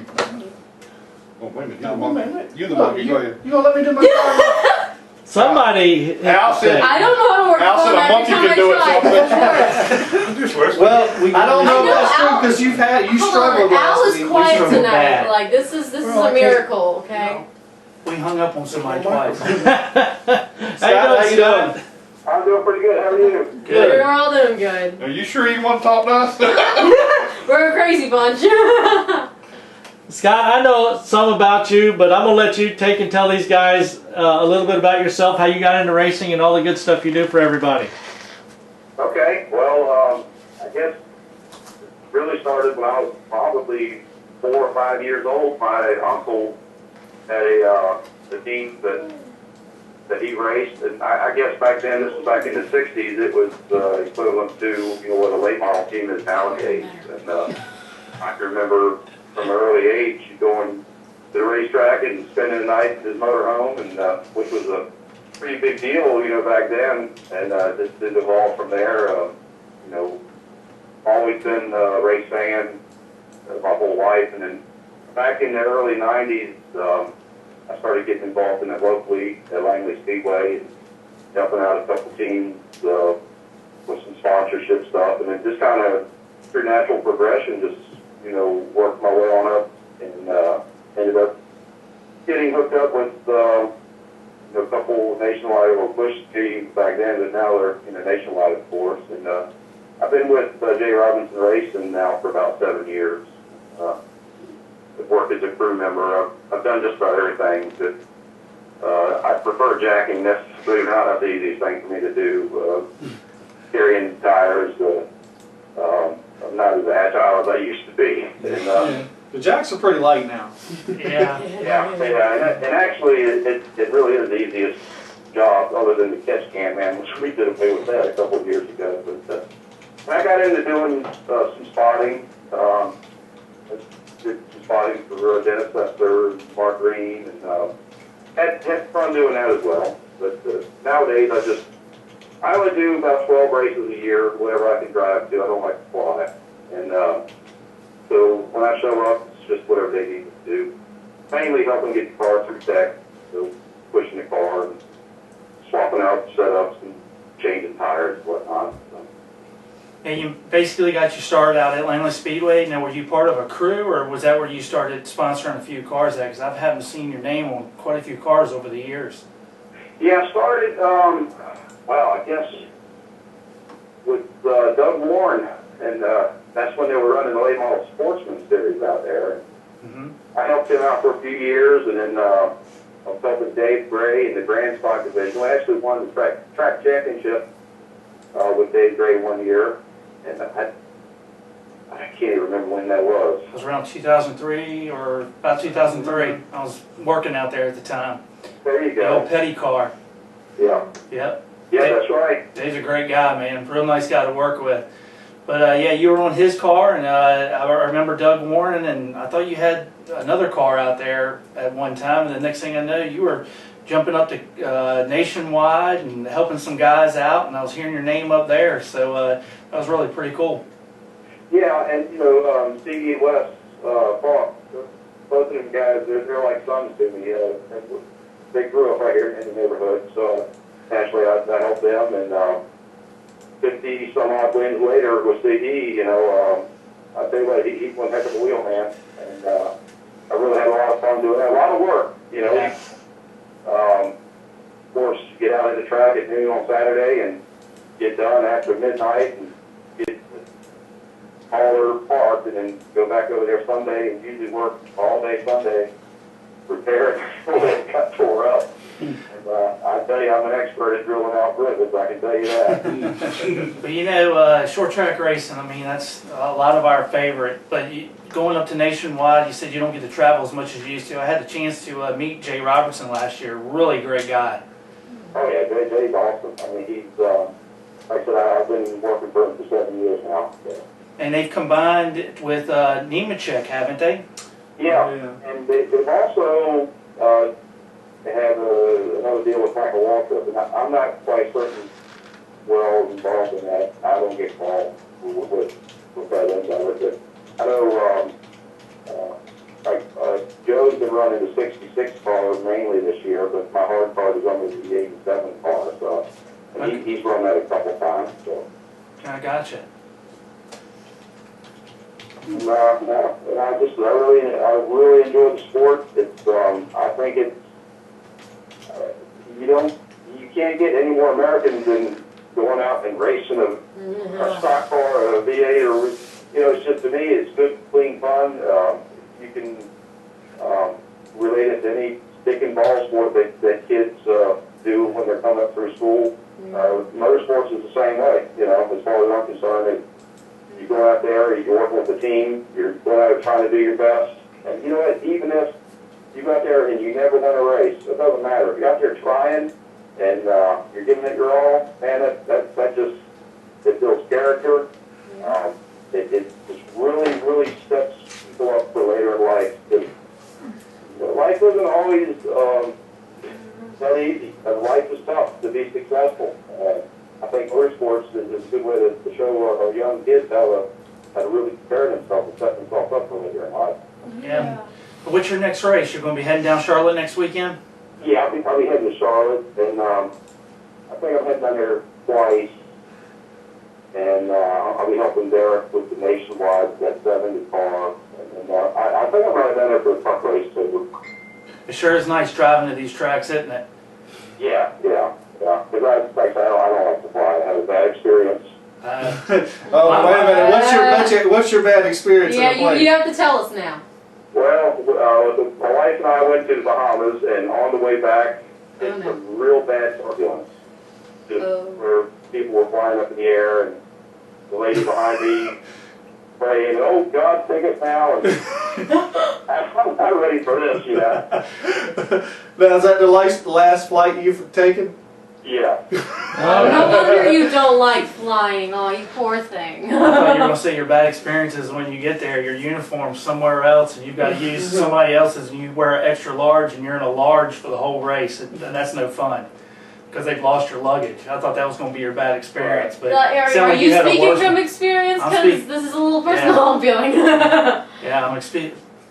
Oh, wait a minute. No, wait a minute. You the Look, monkey. Go ahead. You gonna let me do my car? Somebody. Al said- I don't know how to work Al said phone a every monkey time can I do it, try. so Well, I don't know if I know that's true Al- because you Hold struggled on, Al last is week. quiet struggled tonight. bad. Like this is We're a okay. miracle, okay? We hung up on somebody twice. How How you doing? I'm doing pretty good. How are you? We're all doing good. Are you sure you want to talk to us? We're a crazy bunch. Scott, I know some about you, but I'm gonna let you take and tell these guys a little bit about yourself, how you got into racing, and all the good stuff you do for everybody. Okay, well, I guess it really started when I was probably 4 or 5 years old. My uncle had a team that he raced, and I guess back then, this was back in the 60s, it was equivalent to what a late model team is nowadays. And I can remember from an early age going to the racetrack and spending the night at his motorhome, and which was a pretty big deal, back then. And this did evolve from there. Always been a race fan my whole life, and then back in the early 90s, I started getting involved in it locally at Langley Speedway, and helping out a couple teams with some sponsorship stuff, and then just kind of through natural progression, just worked my way on up, and ended up getting hooked up with a couple nationwide or Buescher teams back then, but now they're nationwide, of course. And I've been with J. Robinson Racing now for about 7 years. work as a crew member. I've done just about everything. I prefer jacking. That's believe it or not, that's the easiest thing for me to do. Carrying tires. I'm not as agile as I used to be. And, the jacks are pretty light now. And actually, it really is the easiest job other than the catch can man, which we did away with that a couple of years ago. But I got into doing some spotting. Did some spotting for Dennis Sester, Mark Green, and had fun doing that as well. But nowadays, I only do about 12 races a year, whatever I can drive to. I don't like to fly. And so when I show up, it's just whatever they need to do. Mainly helping get the car through tech, so pushing the car and swapping out setups and changing tires and whatnot. So. And you basically got you started out at Atlanta Speedway. Now, were you part of a crew, or was that where you started sponsoring a few cars at? Because I haven't seen your name on quite a few cars over the years. Yeah, I started, well, I guess with Doug Warren, and that's when they were running the late model Sportsman series out there. Mm-hmm. I helped him out for a few years, and then I was helping Dave Gray in the Grand Stock division. We actually won the track championship with Dave Gray one year, and I can't even remember when that was. It was around 2003 or about 2003. I was working out there at the time. There you The go. old Petty car. Yeah. Yep. Yeah, that's right. Dave's a great guy, man. Real nice guy to work with. But yeah, you were on his car, and I remember Doug Warren, and I thought you had another car out there at one time, and the next thing I know, you were jumping up to Nationwide and helping some guys out, and I was hearing your name up there, so that was really pretty cool. Yeah, and you know, Stevie and Wes, both of them guys, they're like sons to me. They grew up right here in the neighborhood, so naturally I helped them, and 50 some odd wins later with CD, you know, I tell you what, he's one heck of a wheel man, and I really had a lot of fun doing that. A lot of work, you know. Yeah. Of course, get out at the track at noon on Saturday and get done after midnight and get the hauler parked and then go back over there Sunday and usually work all day Sunday, repair it before it got tore up. And I tell you, I'm an expert at drilling out rivets, I can tell you that. But you know, short track racing, I mean, that's a lot of our favorite. But going up to Nationwide, you said you don't get to travel as much as you used to. I had the chance to meet Jay Robertson last year. Really great guy. Oh yeah, Jay's awesome. I mean, he's, like I said, I've been working for him for 7 years now. So. And they've combined with Nemechek, haven't they? Yeah, and they've also they have another deal with Michael Waltrip, and I'm not quite certain where I was involved in that. I don't get involved with that end of it, but I know Joe's been running the 66 car mainly this year, but my hard part is only the 87 car, so and he's run that a couple times. So. I gotcha. I really enjoy the sport. It's I think it's you can't get any more American than going out and racing a stock car or a V8 or it's just, to me, it's good, clean fun. You can relate it to any stick and ball sport that kids do when they're coming up through school. Motorsports is the same way, as far as I'm concerned. You go out there, you're working with the team, you're going out trying to do your best. And you know what, even if you go out there and you never win a race, it doesn't matter. If you're out there trying and you're giving it your all, man, that just, it builds character. It just really sets people up for later in life. Life isn't always that easy. Life is tough to be successful. I think motorsports is a good way to show our young kids how to really prepare themselves and set themselves up for later in life. Yeah. But what's your next race? You're going to be heading down Charlotte next weekend? Yeah, I'll be heading to Charlotte, and I think I'm heading down there twice, and I'll be helping Derek with the Nationwide, that 70 car, and I think I'm right down there for a truck race too. It sure is nice driving to these tracks, isn't it? Yeah. Because I don't like to fly. I had a bad experience. Oh, wait a minute. What's your bad experience? Yeah, you have to tell us now. Well, No, my wife and I went to the Bahamas, and on the way back, it's some real bad turbulence. Just where people were flying up in the air, and the lady behind me praying, "Oh God, take us now!" And I'm not ready for this, you know. Now, is that the last flight you've taken? Yeah. No wonder you don't like flying. Oh, you poor thing. I thought you were going to say your bad experiences when you get there. Your uniform's somewhere else, and you've got to use somebody else's, and you wear an extra large, and you're in a large for the whole race, and that's no fun because they've lost your luggage. I thought that was going to be your bad experience, but Are you speaking from experience? Because this is a little personal, I'm feeling. Yeah, I'm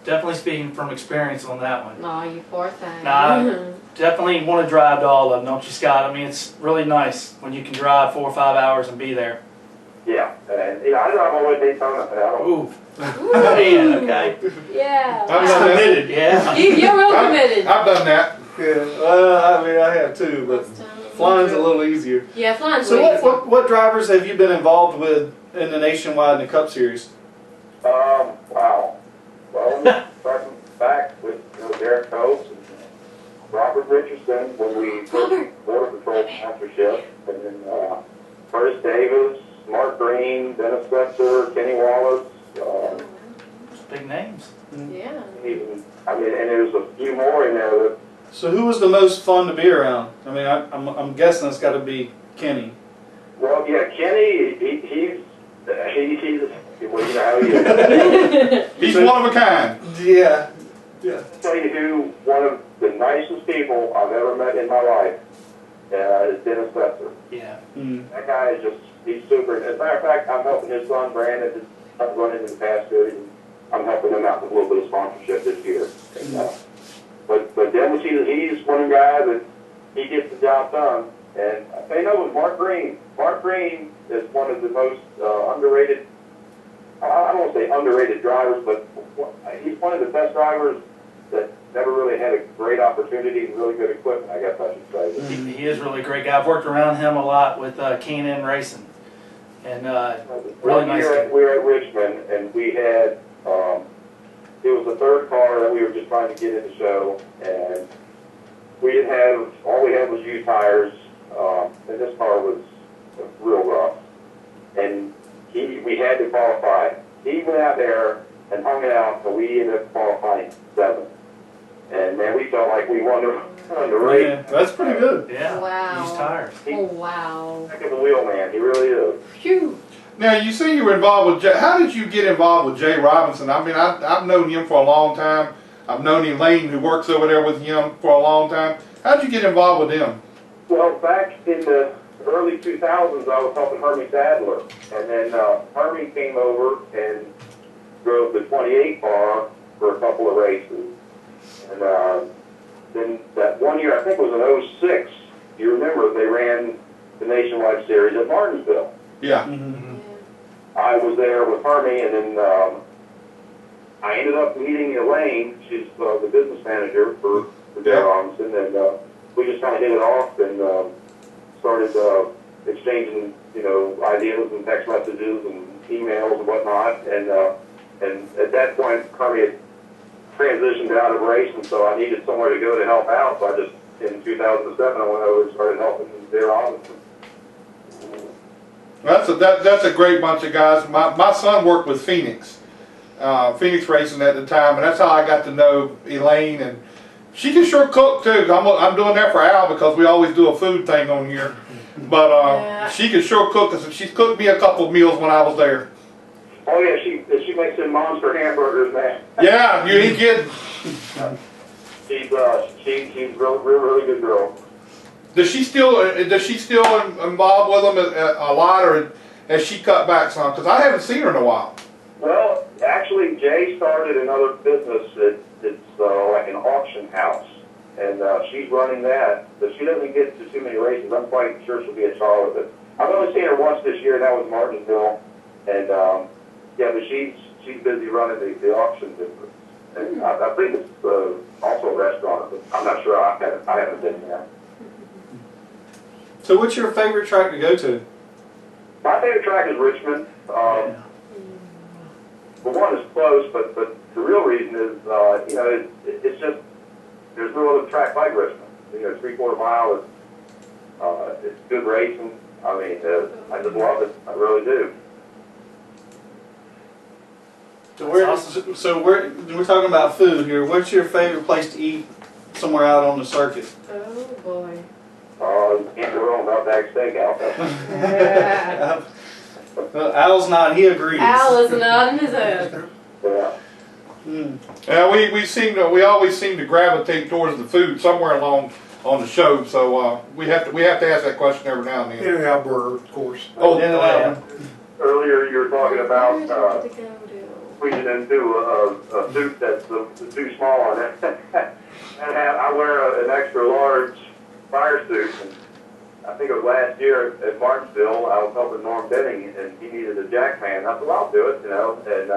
definitely speaking from experience on that one. Oh, you poor thing. Nah, definitely want to drive to all of them, don't you, Scott? I mean, it's really nice when you can drive 4 or 5 hours and be there. Yeah, and you know, I drive all the way to Daytona. Ooh. Man, okay. Yeah. I'm committed, yeah. You're real committed. I've done that. Yeah, well, I mean, I have too, but flying's a little easier. Yeah, flying's So way easier. what drivers have you been involved with in the Nationwide and the Cup Series? Wow. Well, starting back with Derek Coates and Robert Richardson when we took Border Patrol sponsorship, and then Curtis Davis, Mark Green, Dennis Spencer, Kenny Wallace. Big names. Yeah. Even, I mean, and there's a few more in there that. So who was the most fun to be around? I mean, I'm guessing it's got to be Kenny. Well, yeah, Kenny, he's well, you know how he is. He's one of a kind. Yeah. Yeah. I'll tell you who one of the nicest people I've ever met in my life is Dennis Spencer. Yeah. That guy is he's super. As a matter of fact, I'm helping his son, Brandon, just running in the past year, and I'm helping him out with a little bit of sponsorship this year. But Dennis, he's one of the guys that he gets the job done. And I know with Mark Green. Mark Green is one of the most underrated, I don't want to say underrated drivers, but he's one of the best drivers that never really had a great opportunity and really good equipment, I guess I should say. He is really a great guy. I've worked around him a lot with K&N Racing. And really nice guy. We were at Richmond, and we had, it was the third car that we were just trying to get in the show, and we didn't have, all we had was used tires, and this car was real rough. And we had to qualify. He went out there and hung it out, so we ended up qualifying 7th. And man, we felt like we won the race. Yeah, that's pretty good. Yeah. Wow. Used tires. Oh, wow. Heck of a wheel man, he really is. Phew. Now, you say you were involved with Jay. How did you get involved with Jay Robinson? I mean, I've known him for a long time. I've known Elaine, who works over there with him, for a long time. How did you get involved with him? Well, back in the early 2000s, I was helping Hermie Sadler. And then Hermie came over and drove the 28 car for a couple of races. And then that one year, I think it was in 06, you remember, they ran the Nationwide Series at Martinsville. Yeah. I was there with Hermie, and then I ended up meeting Elaine. She's the business manager for Jay Robinson, and we just kind of hit it off and started exchanging, ideas and text messages and emails and whatnot. And at that point, Hermie had transitioned out of racing, so I needed somewhere to go to help out. So I just, in 2007, I went over and started helping Jay Robinson. That's a great bunch of guys. My son worked with Phoenix Racing at the time, and that's how I got to know Elaine. And she can sure cook too. I'm doing that for Al because we always do a food thing on here. But she can sure cook us, and she's cooked me a couple of meals when I was there. Oh yeah, she makes them monster hamburgers, man. Yeah, you ain't kidding. She's really good girl. Does she still involved with them a lot, or has she cut back some? Because I haven't seen her in a while. Well, actually, Jay started another business that's like an auction house, and she's running that. But she doesn't get to too many races. I'm quite sure she'll be at Charlotte. But I've only seen her once this year, and that was Martinsville. And but she's busy running the auction business. And I think it's also a restaurant, but I'm not sure. I haven't been there. So what's your favorite track to go to? My favorite track is Richmond. but one is close, but the real reason is, you know, it's just, there's no other track like Richmond. You know, 3/4 mile is, it's good racing. I mean, I just love it. I really do. So we're talking about food here. What's your favorite place to eat somewhere out on the circuit? Oh boy. You can't go wrong about that steakhouse. Al's not. He agrees. Al is nodding his head. Yeah. Yeah, we always seem to gravitate towards the food somewhere along on the show, so we have to ask that question every now and then. Yeah, burger, of course. Oh, Yeah. Earlier you were talking about Where did it go to? squeezing into a suit that's too small on it. And I wear an extra large fire suit. And I think it was last year at Martinsville, I was helping Norm Benning, and he needed a jack man. I said, well, I'll do it, you know. And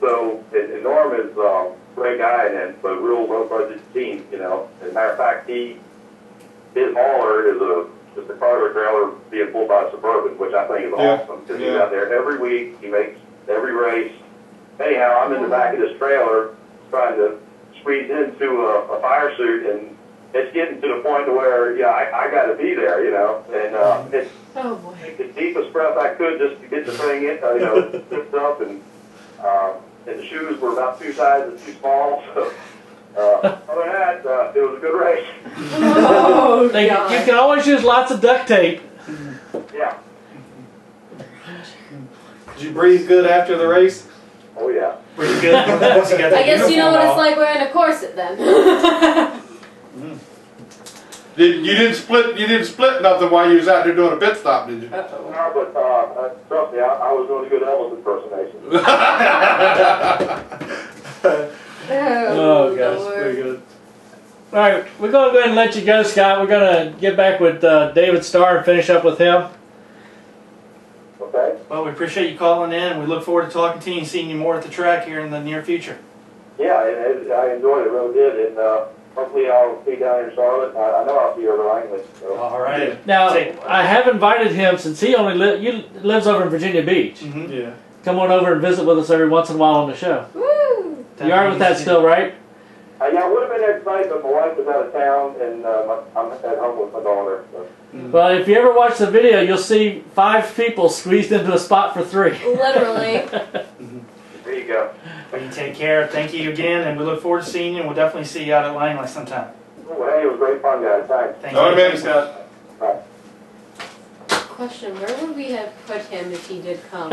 and Norm is a great guy and a real low-budget team, you know. As a matter of fact, his hauler is just a cargo trailer being pulled by a Suburban, which I think is awesome, because he's out there every week. He makes every race. Anyhow, I'm in the back of this trailer trying to squeeze into a fire suit, and it's getting to the point to where, yeah, I got to be there, you know. And it's Oh boy. the deepest breath I could just to get the thing in, you know, zipped up, and the shoes were about 2 sizes too small. So other than that, it was a good race. Oh, You can always use lots of duct tape. Yeah. Did you breathe good after the race? Oh yeah. Pretty good. Once you got I that guess you know what uniform it's on. like wearing a corset then. You didn't split nothing while you was out there doing a pit stop, did you? No, but trust me, I was doing a good Elvis impersonation. Oh, gosh, Lord. Very good. All right, we're going to go ahead and let you go, Scott. We're going to get back with David Starr and finish up with him. Okay. Well, we appreciate you calling in. We look forward to talking to you and seeing you more at the track here in the near future. Yeah, and I enjoyed it, really did, and hopefully I'll see you down here in Charlotte. I know I'll see you over Langley. So. All right. Now, Say- I have invited him, since he only lives over in Virginia Beach. Mhm. Yeah. Come on over and visit with us every once in a while on the show. Woo! You all right with that still, right? Yeah, I would have been there tonight, but my wife was out of town, and I'm at home with my daughter. So. Well, if you ever watch the video, you'll see 5 people squeezed into a spot for 3. Literally. There you go. Well, you take care. Thank you again, and we look forward to seeing you. And we'll definitely see you out at Langley sometime. Oh, hey, it was great fun, guys. Thanks. Thank All you. right, man. Thanks, Scott. Bye. Question, where would we have put him if he did come?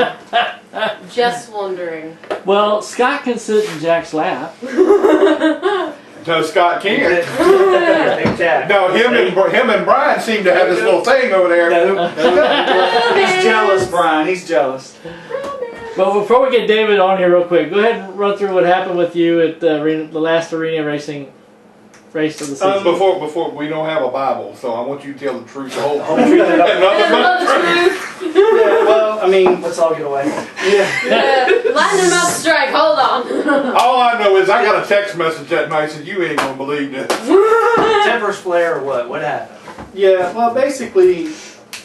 Just wondering. Well, Scott can sit in Jack's lap. No, Scott can't. Big Jack. No, him and Brian seem to have this little thing over there. He's jealous, Brian. He's jealous. But before we get David on here real quick, go ahead and run through what happened with you at the last arena racing race of the season. Before we don't have a Bible, so I want you to tell the truth, the whole truth, truth, and nothing but the truth. Yeah, well, I mean, Let's all get away. Line him up strike, hold on. All I know is I got a text message that night said you ain't gonna believe this. Tempers flare or what? What happened? yeah, well, basically,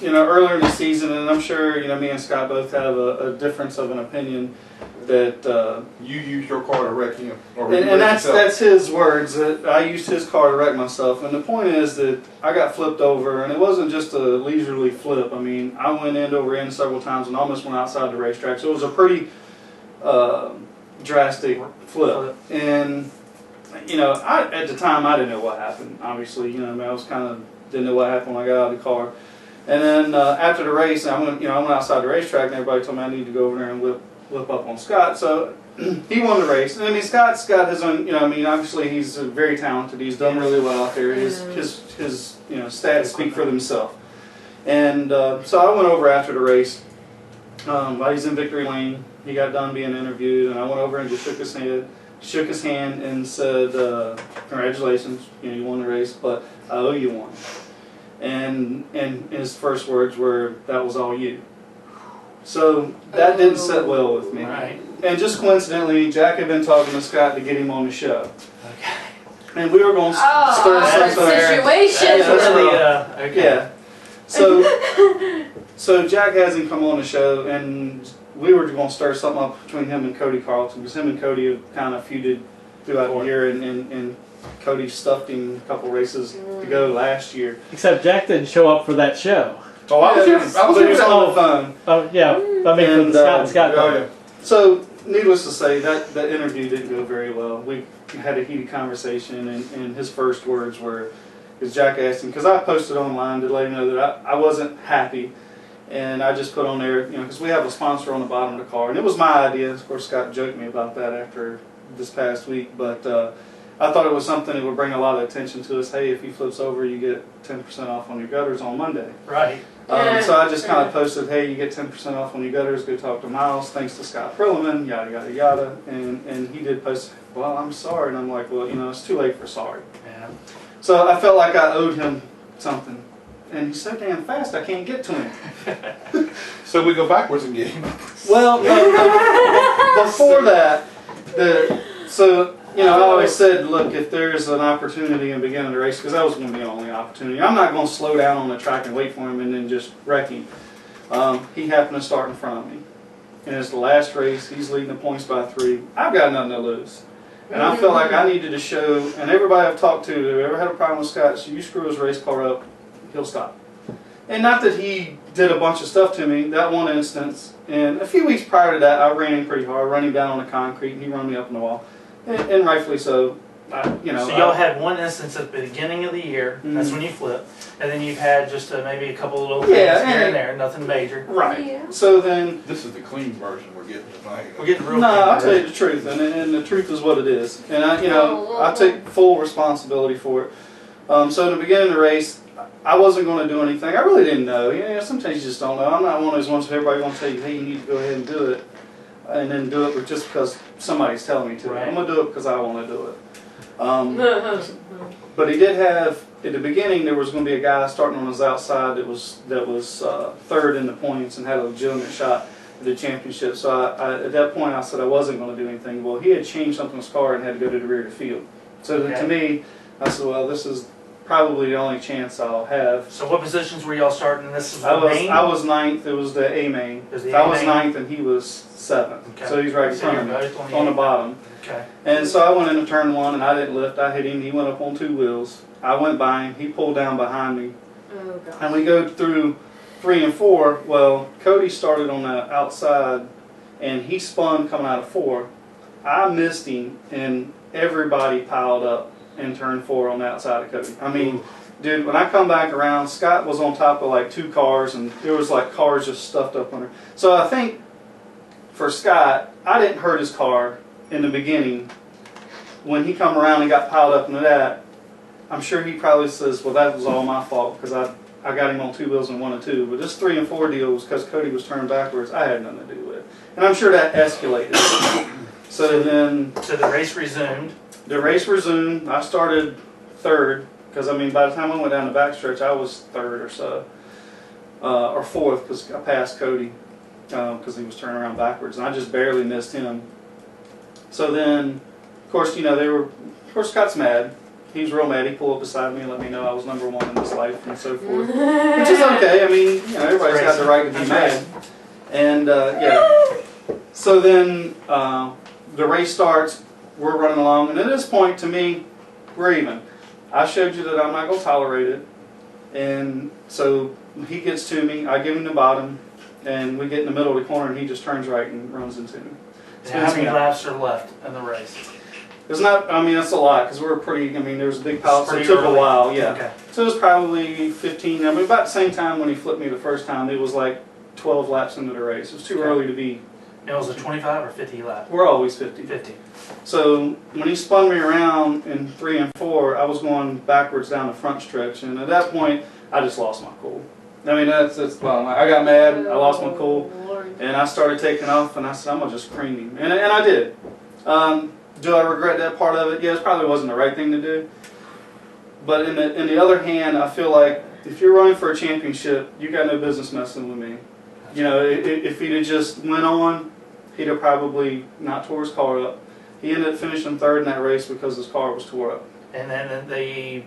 earlier in the season, and I'm sure, me and Scott both have a difference of an opinion that, You used your car to wreck him, or and you wrecked that's his words, that I used his car to wreck myself. And the point is that I got flipped over, and it wasn't just a leisurely flip. I mean, I went end over end several times and almost went outside the racetrack. So it was a pretty drastic flip. And, at the time, I didn't know what happened, obviously. I was didn't know what happened when I got out of the car. And then after the race, I went outside the racetrack, and everybody told me I needed to go over there and whip up on Scott. So he won the race. And I mean, Scott's got his own, obviously he's very talented. He's done really well out there. His stats speak for themselves. And so I went over after the race. While he's in victory lane, he got done being interviewed, and I went over and just shook his hand and said, congratulations, you won the race, but I owe you one. And his first words were, that was all you. So that didn't sit well with me. Right. And just coincidentally, Jack had been talking to Scott to get him on the show. Okay. And we were going to stir Awkward something there. situation. Okay. Yeah. So Jack has him come on the show, and we were going to stir something up between him and Cody Carlton, because him and Cody have kind of feuded throughout the year, and Cody stuffed him a couple races to go last year. Except Jack didn't show up for that show. Oh, I was here. I was But he here was for that. on the phone. Oh yeah, I mean for the Scott. Oh, yeah. So, needless to say, that interview didn't go very well. We had a heated conversation, and his first words were, because Jack asked him, because I posted online to let him know that I wasn't happy, and I just put on there, because we have a sponsor on the bottom of the car, and it was my idea. Of course, Scott joked me about that after this past week, but I thought it was something that would bring a lot of attention to us. Hey, if he flips over, you get 10% off on your gutters on Monday. Right. So I just kind of posted, hey, you get 10% off on your gutters, go talk to Miles, thanks to Scott Perlman, yada, yada, yada. And he did post, well, I'm sorry. And I'm like, well, it's too late for sorry. Yeah. So I felt like I owed him something. And he's so damn fast, I can't get to him. So we go backwards and get him. Well, no, before that, I always said, look, if there's an opportunity in the beginning of the race, because that was going to be the only opportunity, I'm not going to slow down on the track and wait for him and then just wreck him. He happened to start in front of me. And it's the last race, he's leading the points by 3. I've got nothing to lose. And I felt like I needed to show, and everybody I've talked to, who ever had a problem with Scott, so you screw his race car up, he'll stop. And not that he did a bunch of stuff to me, that one instance. And a few weeks prior to that, I ran him pretty hard, running down on the concrete, and he run me up in the wall. And rightfully so. So y'all had one instance at the beginning of the year, that's when you flipped, and then you've had just maybe a couple of little things here and there, nothing major. Right. Yeah. So then... This is the clean version we're getting tonight. We're getting real No, clean, I'll tell right? you the truth, and the truth is what it is. And I take full responsibility for it. So in the beginning of the race, I wasn't going to do anything. I really didn't know. Sometimes you just don't know. I'm not one of those ones that everybody going to tell you, hey, you need to go ahead and do it. And then do it just because somebody's telling me to. Right. I'm going to do it because I want to do it. But he did have, at the beginning, there was going to be a guy starting on his outside that was third in the points and had a legitimate shot at the championship. So at that point, I said I wasn't going to do anything. Well, he had changed something in his car and had to go to the rear of the field. So then to me, I said, well, this is probably the only chance I'll have. So what positions were y'all starting? This is I the was ninth. It was the A main. It was the I A was main? ninth and he was seventh. Okay. So he's right in So front of you're me both on the A. bottom. Okay. And so I went into turn 1 and I didn't lift. I hit him. He went up on 2 wheels. I went by him. He pulled down behind me. Oh, gosh. And we go through 3 and 4. Well, Cody started on the outside and he spun coming out of 4. I missed him and everybody piled up in turn 4 on the outside of Cody. I mean, dude, when I come back around, Scott was on top of like 2 cars and there was like cars just stuffed up under. So I think for Scott, I didn't hurt his car in the beginning. When he come around and got piled up into that, I'm sure he probably says, well, that was all my fault because I got him on 2 wheels and 1 and 2. But this 3 and 4 deal was because Cody was turned backwards. I had nothing to do with it. And I'm sure that escalated. So then... So the race resumed. The race resumed. I started 3rd because, I mean, by the time I went down the backstretch, I was 3rd or so. Or 4th because I passed Cody because he was turning around backwards. And I just barely missed him. So then, of course, Scott's mad. He was real mad. He pulled up beside me and let me know I was number 1 in this life and so forth. Which is okay. I mean, everybody's got the right to be mad. And, so then the race starts. We're running along. And at this point, to me, we're even. I showed you that I'm not going to tolerate it. And so he gets to me. I give him the bottom. And we get in the middle of the corner and he just turns right and runs into me. And how many laps are left in the race? It's not, I mean, that's a lot because we're pretty, I mean, there's a big pile, so it Pretty took a early. while, yeah. Okay. So it was probably 15, I mean, about the same time when he flipped me the first time, it was like 12 laps into the race. It was too early to be. And it was a 25 or 50 lap? We're always 50. 50. So when he spun me around in 3 and 4, I was going backwards down the front stretch, and at that point, I just lost my cool. I mean, well, I got mad, I lost my cool, and I started taking off, and I said, I'm going to just cream him. And I did. Do I regret that part of it? Yeah, it probably wasn't the right thing to do. But in the other hand, I feel like if you're running for a championship, you got no business messing with me. If he'd have just went on, he'd have probably not tore his car up. He ended up finishing 3rd in that race because his car was tore up. And then the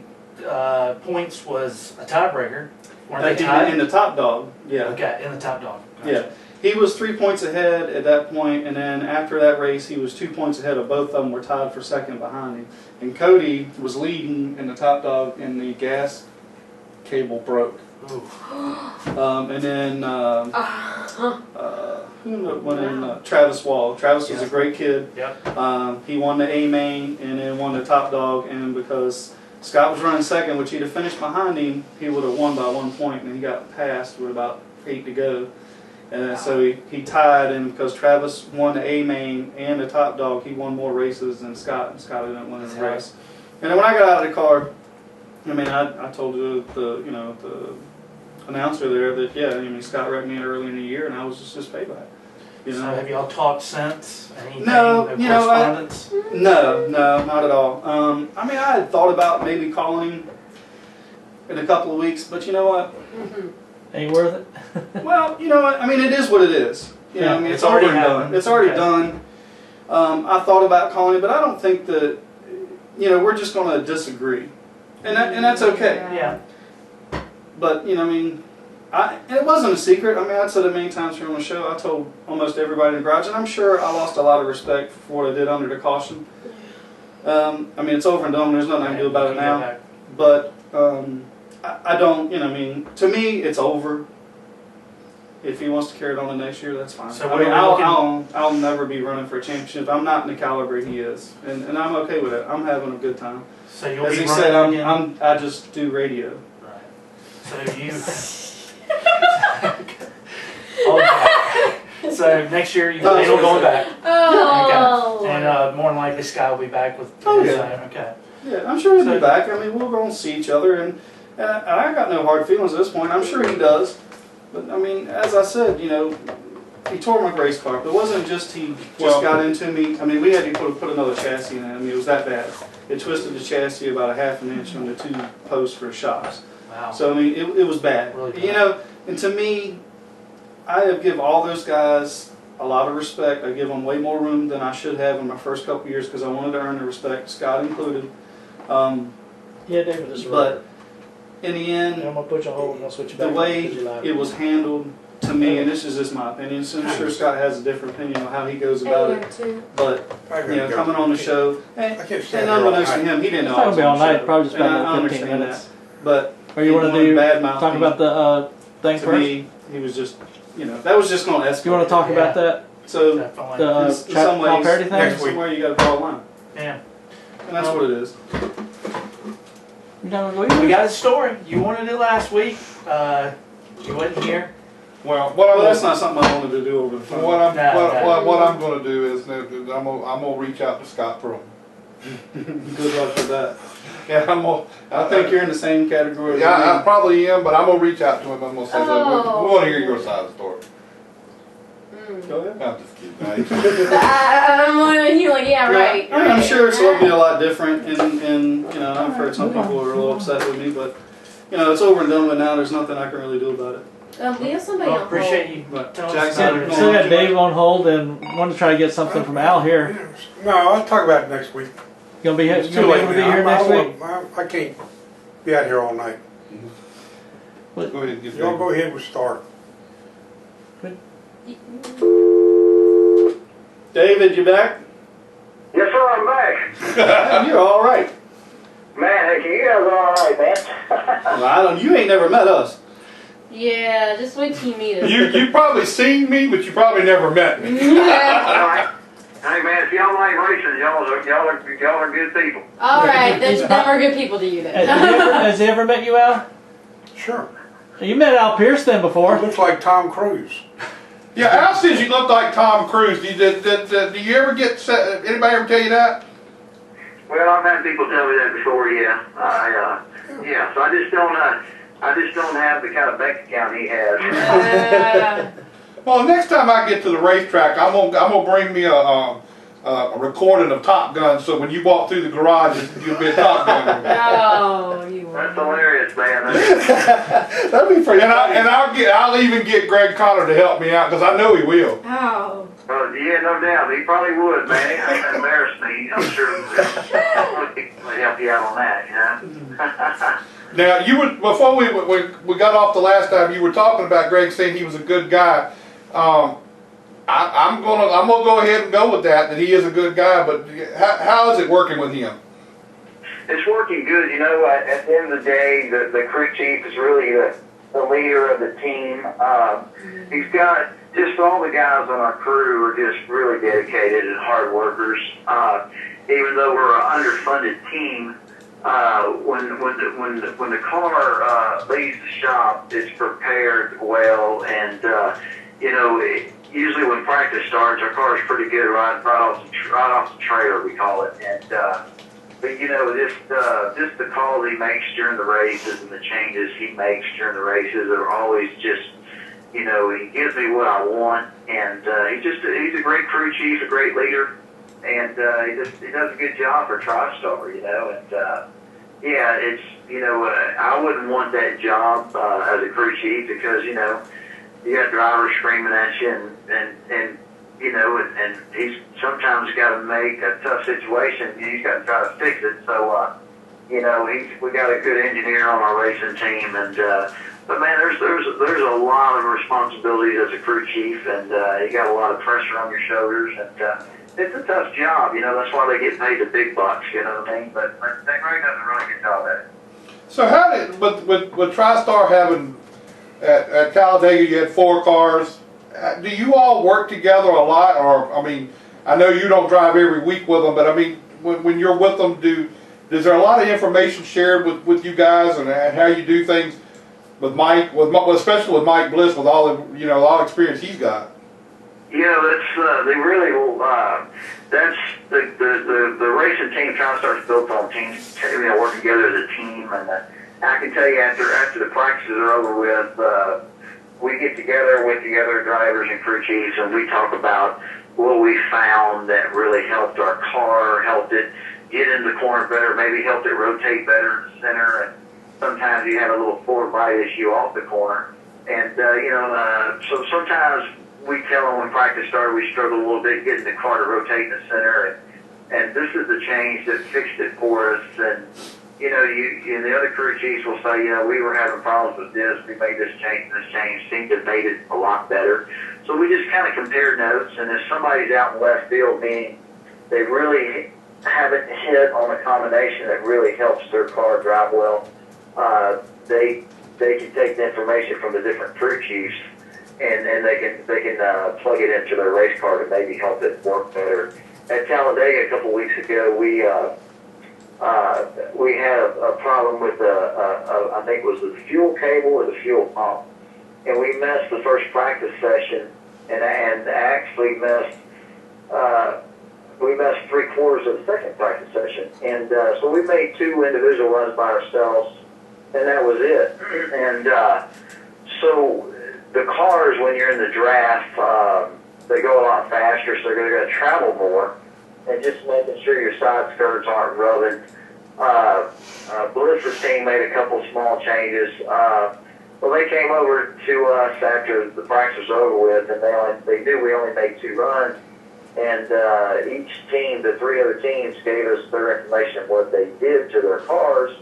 points was a tiebreaker. Weren't they In tied? the top dog, yeah. Okay, in the top dog. Gotcha. Yeah. He was 3 points ahead at that point, and then after that race, he was 2 points ahead of both of them. Were tied for second behind him, and Cody was leading in the top dog, and the gas cable broke. And then who went in? Travis Wall. Travis was a great kid. Yep. He won the A main and then won the top dog, and because Scott was running second, which he'd have finished behind him, he would have won by 1 point, and he got passed with about 8 to go. And so he tied, and because Travis won the A main and the top dog, he won more races than Scott, and Scott didn't win the race. And then when I got out of the car, I mean, I told the announcer there that Scott wrecked me early in the year, and I was just his payback. So have y'all talked since? Anything? No, Correspondence? No, not at all. I mean, I had thought about maybe calling him in a couple of weeks, but you know what? Ain't worth it. Well, you know what? I mean, it is what it is. You know, I mean, it's already done. It's already done. I thought about calling him, but I don't think that, we're just going to disagree. And that's okay. Yeah. But, I mean, and it wasn't a secret. I mean, I'd said it many times here on the show. I told almost everybody in the garage, and I'm sure I lost a lot of respect for what I did under the caution. I mean, it's over and done. There's nothing I can do about it now. But I don't, to me, it's over. If he wants to carry it on the next year, that's fine. So I mean, I'll never be running for a championship. I'm not in the caliber he is, and I'm okay with it. I'm having a good time. So you'll As be he running said, again? I just do radio. Right. So you. Okay. So next year you plan on going back. Oh. Okay. And more than likely Scott will be back with. Okay. Yeah, I'm sure he'll be back. I mean, we're going to see each other, and I got no hard feelings at this point. I'm sure he does. But, I mean, as I said, he tore my race car. But it wasn't just he just got into me. I mean, we had to put another chassis in it. I mean, it was that bad. It twisted the chassis about a half an inch on the 2 posts for shocks. Wow. So, I mean, it was bad. Really bad. And to me, I have given all those guys a lot of respect. I give them way more room than I should have in my first couple of years because I wanted to earn the respect, Scott included. Yeah, David is right. But in the end, I'm gonna put you on hold and I'll switch you the back. way it was handled, to me, and this is just my opinion, so I'm sure Scott has a different opinion on how he goes about it. But coming on the show, and unbeknownst to him, he didn't know. It's not gonna be all night. Probably just and I about 15 understand minutes. that. But Or you want to badmouth talk me. about the thing To first? me, he was just, that was just going to escalate. You want to talk about that? So Definitely. The in some Paul ways, Parody thing? somewhere you got to draw a line, Yeah. and that's what it is. You not gonna go We either? got a story. You wanted it last week. You wasn't here. Well, Well, that's not something I wanted to do over the phone. What I'm No. what I'm going to do is I'm gonna reach out to Scott Pearl. Good luck with that. Yeah, I think you're in the same category. Yeah, I as me. probably am, but I'm gonna reach out to him. I'm gonna say, look, we want to hear your side of the story. Go ahead. I'm just kidding. And you're like, yeah, right. I mean, I'm sure it's going to be a lot different, and I've heard some people are a little upset with me, but it's over and done with now. There's nothing I can really do about it. We have somebody Well, on appreciate hold. you But telling Jackson, us. Saturday. Still got Dave on hold and wanted to try to get something from Al here. No, I'll talk about it next week. You gonna be It's you too gonna be late able to be now. here next week? I can't be out here all night. Go ahead and get Y'all go ahead with Starr. David, you back? Yes, sir, I'm back. You're all right. Man, you guys are all right, man. Well, I don't. You ain't never met us. Yeah, just wait till you meet us. You probably seen me, but you probably never met me. Hey, man, if y'all like racing, y'all are good people. All right, them are good people to you then. Has he ever met you, Al? Sure. You met Al Pearce then before. Looks like Tom Cruise. Yeah, Al says you look like Tom Cruise. Do you ever get anybody ever tell you that? Well, I've had people tell me that before. Yeah, yeah. So I just don't have the kind of bank account he has. Well, next time I get to the racetrack, I'm gonna bring me a recording of Top Gun, so when you walk through the garage, you'll be a Top Gun. Oh, you That's hilarious, man. That'd be pretty. And I'll even get Greg Connor to help me out because I know he will. Oh. Yeah, no doubt. He probably would, man. He would embarrass me. I'm sure he would help you out on that, Now, before we got off the last time, you were talking about Greg saying he was a good guy. I'm gonna go ahead and go with that he is a good guy. But how is it working with him? It's working good. You know, at the end of the day, the crew chief is really the leader of the team. He's got just all the guys on our crew are just really dedicated and hard workers. Even though we're an underfunded team, when the car leaves the shop, it's prepared well, and you know, usually when practice starts, our car is pretty good right off the trailer, we call it, and. But you know, just the calls he makes during the races and the changes he makes during the races are always just, you know, he gives me what I want, and he's a great crew chief, a great leader, and he does a good job for TriStar, you know, and yeah, it's, you know, I wouldn't want that job as a crew chief because, you know, you got drivers screaming at you and you know, and he's sometimes got to make a tough situation. He's got to try to fix it. So, you know, we got a good engineer on our racing team, and but man, there's a lot of responsibilities as a crew chief, and you got a lot of pressure on your shoulders, and it's a tough job. You know, that's why they get paid the big bucks. You know what I mean? But Greg does a really good job at it. So how did with TriStar having at Talladega, you had 4 cars. Do you all work together a lot, or I mean, I know you don't drive every week with them, but I mean, when you're with them, is there a lot of information shared with you guys and how you do things with Mike, especially with Mike Bliss, with all the a lot of experience he's got? Yeah, that's they really will. That's the racing team. TriStar's built on teams, working together as a team, and I can tell you after the practices are over with. We get together with the other drivers and crew chiefs, and we talk about what we found that really helped our car, helped it get in the corner better, maybe helped it rotate better in the center, and sometimes you had a little forward bite issue off the corner. And, so sometimes we tell them when practice started we struggled a little bit getting the car to rotate in the center, and this is the change that fixed it for us. And you know, you and the other crew chiefs will say, we were having problems with this, we made this change seemed to have made it a lot better. So we just kind of compare notes, and if somebody's out in left field, meaning they really haven't hit on a combination that really helps their car drive well, they can take the information from the different crew chiefs, and they can plug it into their race car to maybe help it work better. At Talladega a couple weeks ago, we had a problem with I think it was the fuel cable or the fuel pump, and we missed the first practice session, and actually missed we missed 3/4 of the second practice session, and so we made 2 individual runs by ourselves, and that was it. And so the cars, when you're in the draft, they go a lot faster, so they're going to travel more. And just making sure your side skirts aren't rubbing. Bliss's team made a couple small changes. Well, they came over to us after the practice was over with, and they knew we only made 2 runs. And each team, the 3 other teams, gave us their information of what they did to their cars.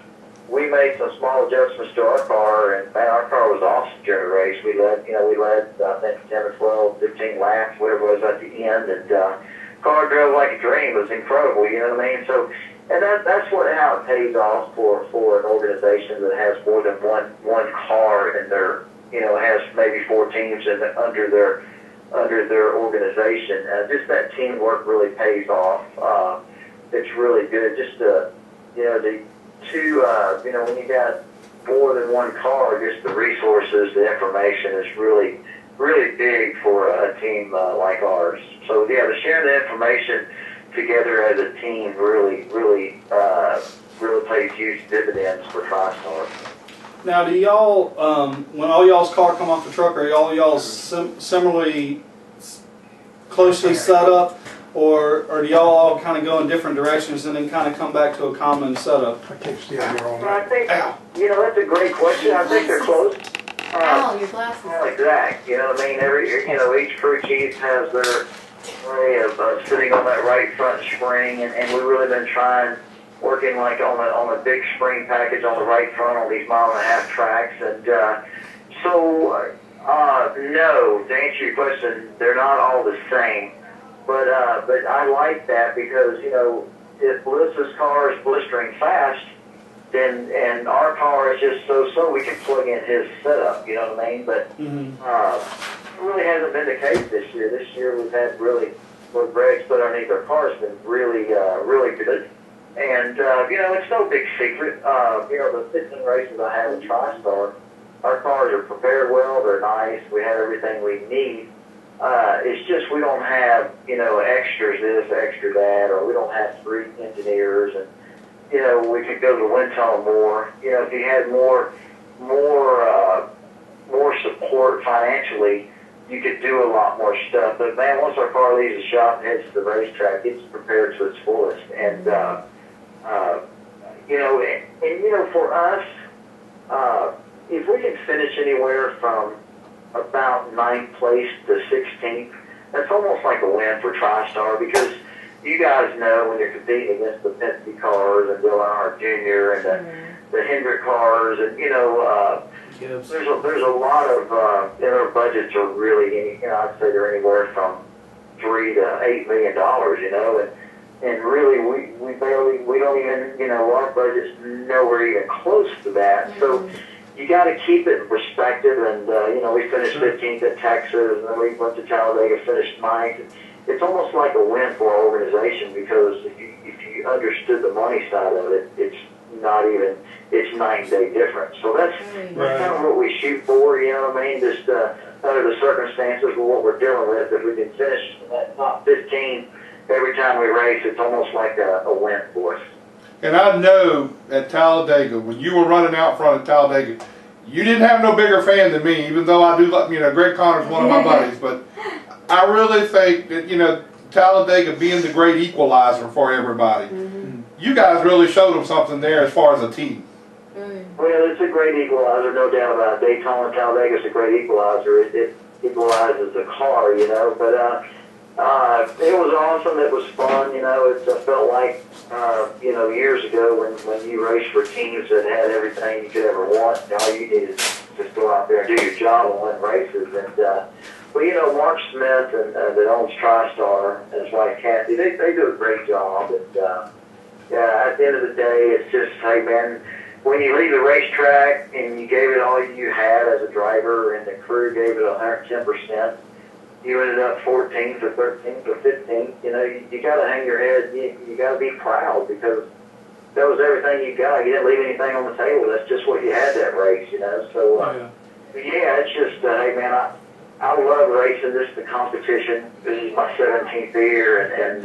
We made some small adjustments to our car, and man, our car was awesome during the race. We led I think 10 or 12, 15 laps, whatever it was at the end, and car drove like a dream. It was incredible, you know what I mean? So, and that's how it pays off for an organization that has more than one car in their, has maybe 4 teams under their organization. Just that teamwork really pays off. It's really good. Just the when you got more than one car, just the resources, the information is really, really big for a team like ours. So yeah, the sharing the information together as a team really pays huge dividends for TriStar. Now, do y'all, when all y'all's car come off the truck, are y'all similarly closely set up, or do y'all all kind of go in different directions and then kind of come back to a common setup? I can't stand here all Well, I night. think, that's a great question. I think they're close. Your glasses. Exact. You know what I mean? Each crew chief has their way of sitting on that right front spring, and we've really been working like on a big spring package on the right front on these 1.5-mile tracks, and so No, to answer your question, they're not all the same. But I like that because, you know, if Melissa's car is blistering fast, then and our car is just so we can plug in his setup, you know what I mean? But it really hasn't been the case this year. This year we've had really what Greg's put underneath our car has been really good. And you know, it's no big secret. You know, the 15 races I have in TriStar, our cars are prepared well. They're nice. We have everything we need. It's just we don't have, you know, extras this, extra that, or we don't have 3 engineers, and you know, we could go to the wind tunnel more. You know, if you had more support financially, you could do a lot more stuff. But man, once our car leaves the shop and heads to the racetrack, it's prepared to its fullest. And you know, and you know, for us, if we can finish anywhere from about 9th place to 16th, that's almost like a win for TriStar, because you guys know when you're competing against the Penske cars and Bill Earnhardt Jr. and the Hendrick cars, and you know, there's a lot of their budgets are really, you know, I'd say they're anywhere from $3 to $8 million, you know, and really we don't even, you know, our budget's nowhere even close to that. So you got to keep it in perspective, and you know, we finished 15th at Texas, and then we went to Talladega, finished 9th. It's almost like a win for our organization, because if you understood the money side of it, it's not even, it's 9-day difference. So that's kind of what we shoot for, you know what I mean? Just under the circumstances of what we're dealing with, if we can finish in that top 15 every time we race, it's almost like a win for us. And I know at Talladega, when you were running out front at Talladega, you didn't have no bigger fan than me, even though I do, you know, Greg Connor's one of my buddies, but I really think that, you know, Talladega being the great equalizer for everybody, you guys really showed them something there as far as a team. Well, it's a great equalizer, no doubt about it. Daytona and Talladega is a great equalizer. It equalizes the car, you know, but it was awesome. It was fun, you know. It felt like, you know, years ago when you raced for teams that had everything you could ever want. All you needed is just go out there and do your job and win races. And well, you know, Mark Smith and that owns TriStar and his wife Kathy, they do a great job. And yeah, at the end of the day, it's just, hey man, when you leave the racetrack and you gave it all you had as a driver, and the crew gave it 110%. You ended up 14th or 13th or 15th, you know, you got to hang your head, you got to be proud, because that was everything you got. You didn't leave anything on the table. That's just what you had that race, you know. So, yeah, it's just, hey, man, I love racing. This is the competition. This is my 17th year, and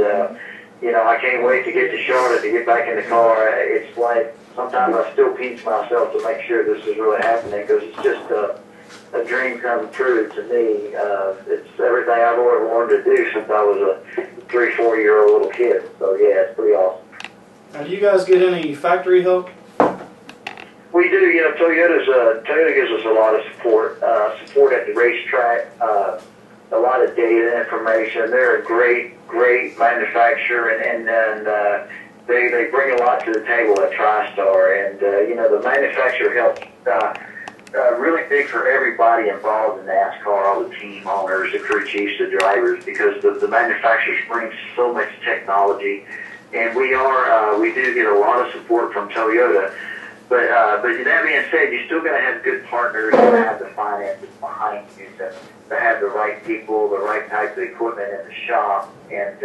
you know, I can't wait to get to Charlotte to get back in the car. It's like sometimes I still pinch myself to make sure this is really happening, because it's just a dream come true to me. It's everything I've always wanted to do since I was a 3-4-year-old little kid. So yeah, it's pretty awesome. Now, do you guys get any factory help? We do. You know, Toyota gives us a lot of support. Support at the racetrack. A lot of data information. They're a great manufacturer, and they bring a lot to the table at TriStar. And you know, the manufacturer helps. Really big for everybody involved in NASCAR, all the team owners, the crew chiefs, the drivers, because the manufacturers bring so much technology, and we do get a lot of support from Toyota. But that being said, you still got to have good partners and have the finances behind you to have the right people, the right type of equipment in the shop, and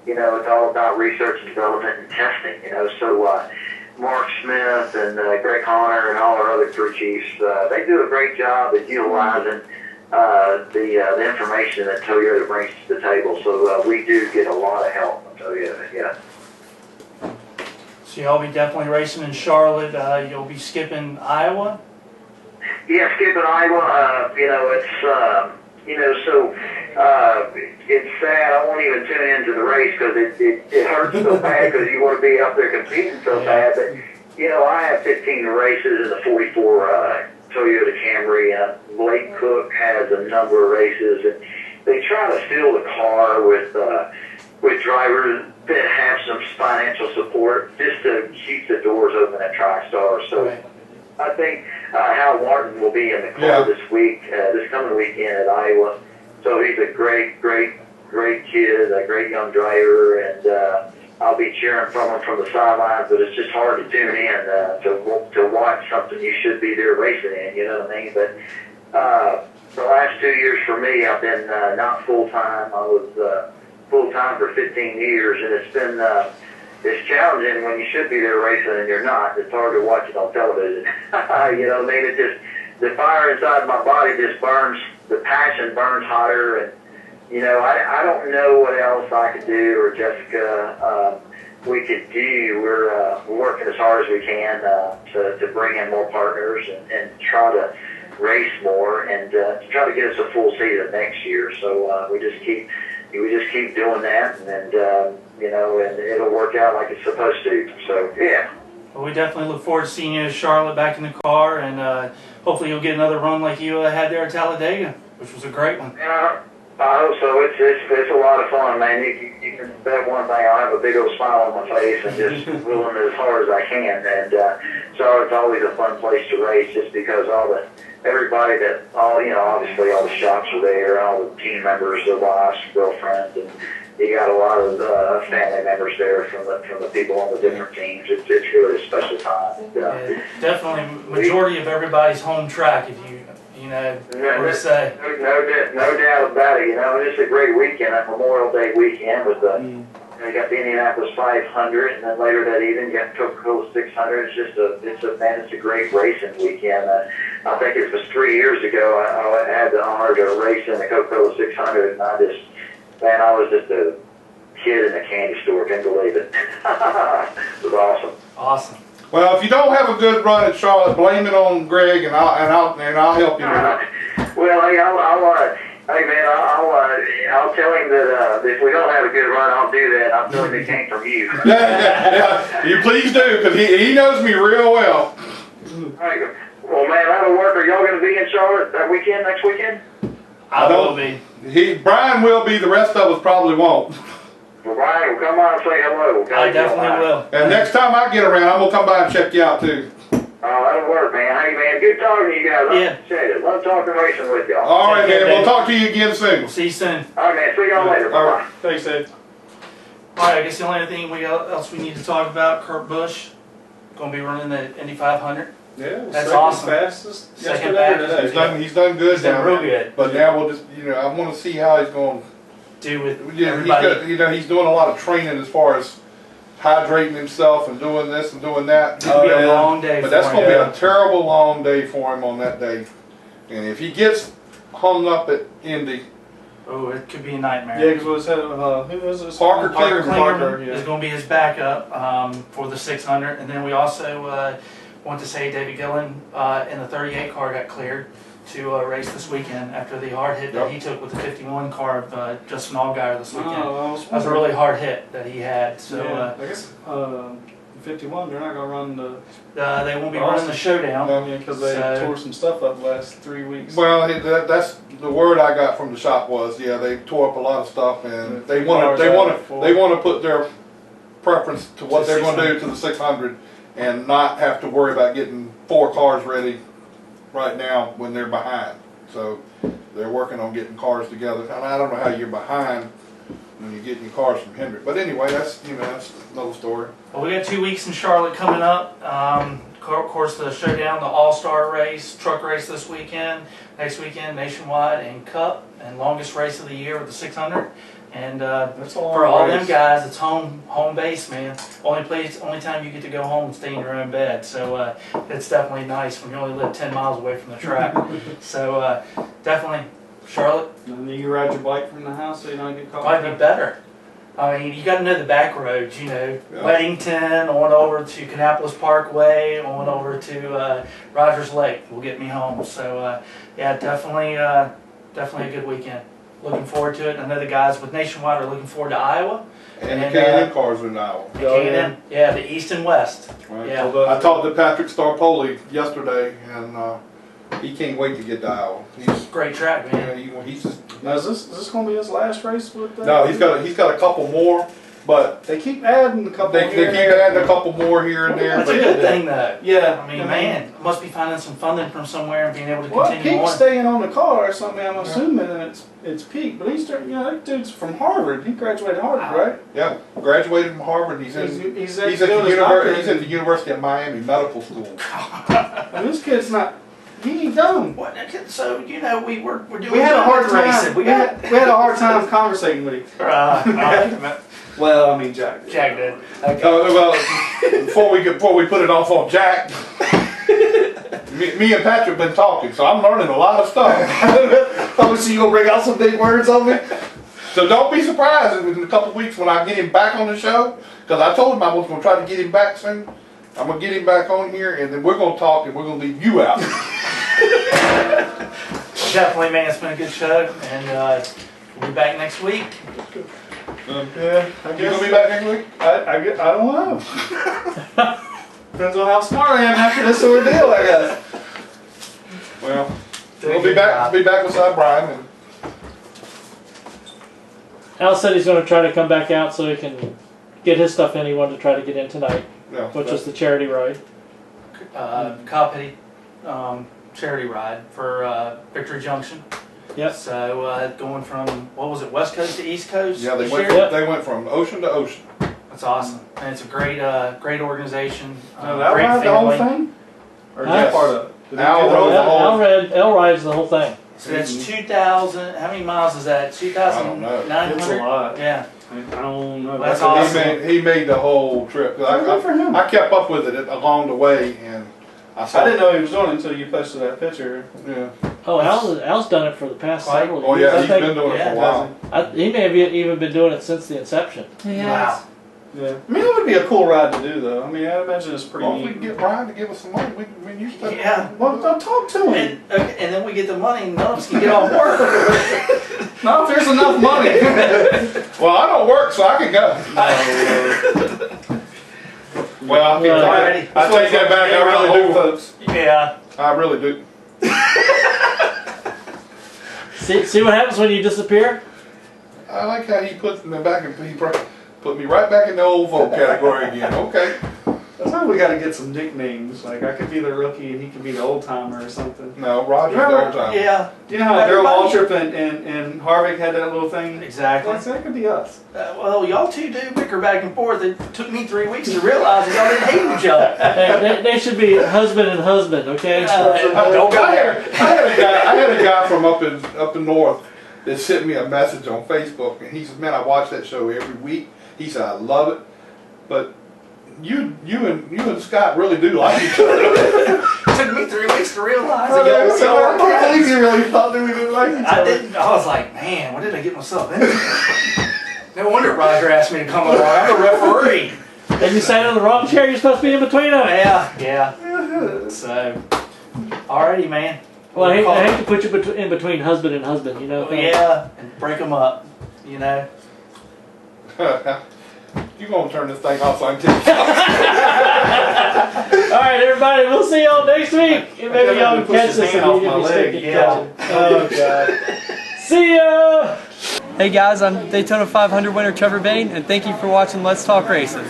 you know, it's all about research and development and testing. You know, so. Mark Smith and Greg Connor and all our other crew chiefs, they do a great job at utilizing the information that Toyota brings to the table. So we do get a lot of help from Toyota, yeah. So y'all be definitely racing in Charlotte. You'll be skipping Iowa? Yeah, skipping Iowa. You know, it's, you know, so it's sad. I won't even tune into the race because it hurts so bad, because you want to be up there competing so bad. But, you know, I have 15 races in the 44 Toyota Camry. Blake Cook has a number of races, and they try to fill the car with drivers that have some financial support just to keep the doors open at TriStar. So I think Hal Martin will be in the car this week, this coming weekend at Iowa. So he's a great kid, a great young driver, and I'll be cheering from him from the sidelines. But it's just hard to tune in to watch something you should be there racing in. You know what I mean? But the last 2 years for me, I've been not full time. I was full time for 15 years, and it's been it's challenging when you should be there racing and you're not. It's hard to watch it on television. You know what I mean? It just, the fire inside my body just burns, the passion burns hotter, and you know, I don't know what else I could do, or Jessica, we could do. We're working as hard as we can to bring in more partners and try to race more and to try to get us a full season next year. So we just keep doing that, and you know, and it'll work out like it's supposed to. So yeah. Well, we definitely look forward to seeing you, Charlotte, back in the car, and hopefully you'll get another run like you had there at Talladega, which was a great one. Yeah, I hope so. It's a lot of fun, man. You can bet one thing, I'll have a big old smile on my face and just willing as hard as I can. And Charlotte's always a fun place to race, just because everybody that, you know, obviously all the shops are there, all the team members, their wives, girlfriends, and you got a lot of family members there from the people on the different teams. It's really a special time. Yeah, definitely, majority of everybody's home track, if you know what to say. No doubt about it. You know, it's a great weekend, that Memorial Day weekend with you got the Indianapolis 500, and then later that evening you got Coca-Cola 600. It's a great racing weekend. I think it was 3 years ago I had the honor to race in the Coca-Cola 600, and I was just a kid in a candy store. Couldn't believe it. It was awesome. Awesome. Well, if you don't have a good run at Charlotte, blame it on Greg, and I'll help you with it. Well, I'll tell him that if we don't have a good run, I'll do that. I'll tell him it came from you. Yeah, you please do, because he knows me real well. All right. Well, man, that'll work. Are y'all going to be in Charlotte that weekend, next weekend? I will be. Brian will be. The rest of us probably won't. Well, Brian will come by and say hello. Okay? I definitely will. And next time I get around, I'm gonna come by and check you out too. Oh, that'll work, man. Hey, man, good talking to you guys. I appreciate it. Love talking racing with y'all. All right, man. We'll talk to you again soon. We'll see you soon. All right, man. See y'all later. All Bye-bye. right. Thanks, Dave. All right, I guess the only thing else we need to talk about, Kurt Busch, going to be running the Indy 500. Yeah, that's awesome. Fastest Second yesterday. fastest. He's done good. He's done real good. But now we'll just, I want to see how he's going to do with everybody. He's doing a lot of training as far as hydrating himself and doing this and doing that. It's going to be a long day But for that's him. going to be a terrible long day for him on that day. And if he gets hung up at Indy, oh, it could be a nightmare. Yeah, because who was it? Parker Kligerman yeah. is going to be his backup for the 600, and then we also want to say David Gillen in the 38 car got cleared to race this weekend after the hard hit that he took with the 51 car of Justin Allgaier this weekend. That was a really hard hit that he had. So yeah, I guess 51, they're not going to run the... they won't be running the showdown. Because they tore some stuff up the last 3 weeks. well, that's the word I got from the shop was, they tore up a lot of stuff, and they want to put their preference to what they're going to do to the 600, and not have to worry about getting 4 cars ready right now when they're behind. So they're working on getting cars together. And I don't know how you're behind when you're getting your cars from Hendrick. But anyway, that's another story. Well, we got 2 weeks in Charlotte coming up. Of course, the showdown, the All-Star race, truck race this weekend. Next weekend, Nationwide and Cup, and longest race of the year with the 600. And for all them guys, it's home base, man. Only time you get to go home and stay in your own bed. So it's definitely nice when you only live 10 miles away from the track. So definitely, Charlotte. And you ride your bike from the house so you don't get caught. Might be better. I mean, you got to know the back roads. Weddington, on over to Kannapolis Parkway, on over to Rogers Lake will get me home. So yeah, definitely a good weekend. Looking forward to it. I know the guys with Nationwide are looking forward to Iowa. And the K&N cars are in Iowa. The K&N, yeah, the East and West. Right. Yeah. I talked to Patrick Starpoli yesterday, and he can't wait to get to Iowa. Great track, man. Now, is this going to be his last race with that? No, he's got a couple more, but They keep adding a couple. they keep adding a couple more here and there. That's a But good thing, though. Yeah. I mean, man, must be finding some funding from somewhere and being able to Well, continue Peak's on. staying on the car or something. I'm assuming, and it's Peak. But he's that dude's from Harvard. He graduated Harvard, right? yeah, graduated from Harvard. He's at doing the his doctorate. He's at the University of Miami Medical School. And this kid's not. He ain't dumb. What, so, you know, we're doing We had a hard racing. time. We had a hard time conversating with him. Well, I mean, Jack. Jack did. Okay. Well, before we put it off on Jack, me and Patrick been talking, so I'm learning a lot of stuff. Obviously, you gonna bring out some big words on me. So don't be surprised in a couple weeks when I get him back on the show, because I told him I was going to try to get him back soon. I'm going to get him back on here, and then we're going to talk, and we're going to leave you out. Definitely, man. It's been a good show, and we'll be back next week. Yeah, I You guess. going to be back next week? I don't know. Depends on how smart I am after this ordeal, I guess. Well, we'll be back beside Brian. And Al said he's going to try to come back out so he can get his stuff in. He wanted to try to get in tonight, yeah, which was the charity ride. Coppity charity ride for Victory Junction. Yep. So going from, what was it, West Coast to East Coast? yeah, this they year? went from ocean to ocean. That's awesome. And it's a great organization. Now, that Great ride the whole family. thing? Or Yes. just part of it? Did he Al do the rode whole the thing? whole- Al rides the whole thing. So that's 2,000, how many miles is that? 2,900? It's a lot. Yeah. I don't know. That's He awesome. he made the whole trip. Good for him. I kept up with it along the way, and I saw. I didn't know he was doing it until you posted that picture. Yeah. Oh, Al's done it for the past Quite. several Oh years. yeah, I he's think been doing it for yeah, a while. he may have even been doing it since the inception. Wow. Yeah. I mean, it would be a cool ride to do, though. I mean, I imagine it's pretty Well, if we neat. can get Brian to give us some money, we used to. Yeah. Well, don't talk to him. And then we get the money and none of us can get off work. Not if there's enough money. Well, I don't work, so I can go. Well, Alrighty. I take that back. I really do, folks. Yeah. I really do. See what happens when you disappear? I like how he puts me back, and he put me right back in the old folk category again. Okay. That's why we got to get some nicknames. Like, I could be the rookie and he could be the old timer or something. No, Roger's the old time. Yeah. Do you know how Daryl Everybody- Waltrip and Harvick had that little thing? Exactly. That could be us. Well, y'all two do bicker back and forth. It took me 3 weeks to realize that y'all didn't hate each other. Hey, they should be husband and husband, okay? Don't go there. I had a guy from up in north that sent me a message on Facebook, and he said, "Man, I watch that show every week." He said, "I love it, but you and Scott really do like each other." It took me 3 weeks to realize that y'all were So I y'all can't were believe you really thought that we didn't like each I other. didn't. I was like, man, what did I get myself into? No wonder Roger asked me to come along. I'm a referee. And you sat in the wrong chair, you're supposed to be in between them. Yeah. So, alrighty, man. Well, I hate to put you in between husband and husband, you know? Yeah, and break them up, you know. You gonna turn this thing off so I can take it off? All right, everybody, we'll see y'all next week. And maybe y'all can catch this hand off my if you leg. stick it. Yeah. Oh, God. See ya! Hey guys, I'm Daytona 500 winner Trevor Bain, and thank you for watching Let's Talk Racing.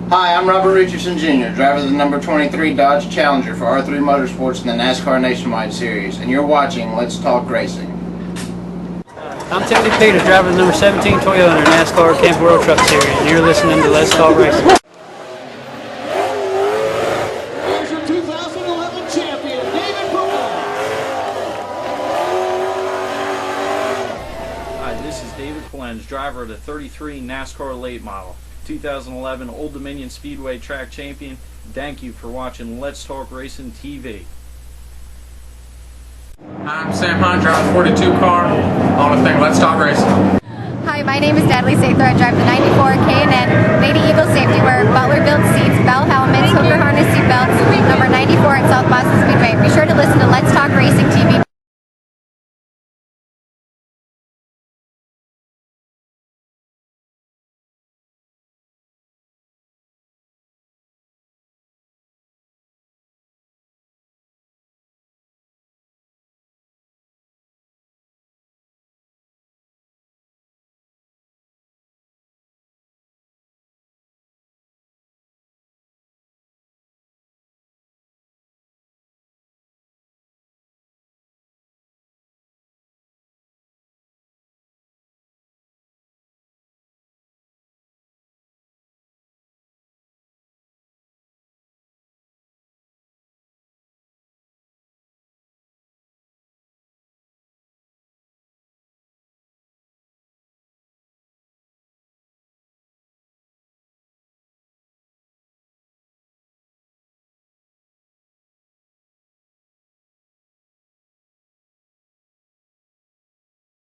Hi, I'm Robert Richardson Jr., driver of the number 23 Dodge Challenger for R3 Motorsports in the NASCAR Nationwide Series, and you're watching Let's Talk Racing. I'm Tony Peters, driver of the number 17 Toyota in the Nascar Camp World Truck Series, and you're listening to Let's Talk Racing. Here's your 2011 champion, David Starr. Hi, this is David Flens, driver of the 33 NASCAR Late Model, 2011 Old Dominion Speedway Track Champion. Thank you for watching Let's Talk Racing TV. I'm Sam Hunt, driving 42 car on the thing Let's Talk Racing. Hi, my name is Natalie Sather. I drive the 94 K&N Lady Eagle Safety Wear, Butler Built Seats, Bell Helmets, Hooker Harness Seatbelts, number 94 at South Boston Speedway. Be sure to listen to Let's Talk Racing TV.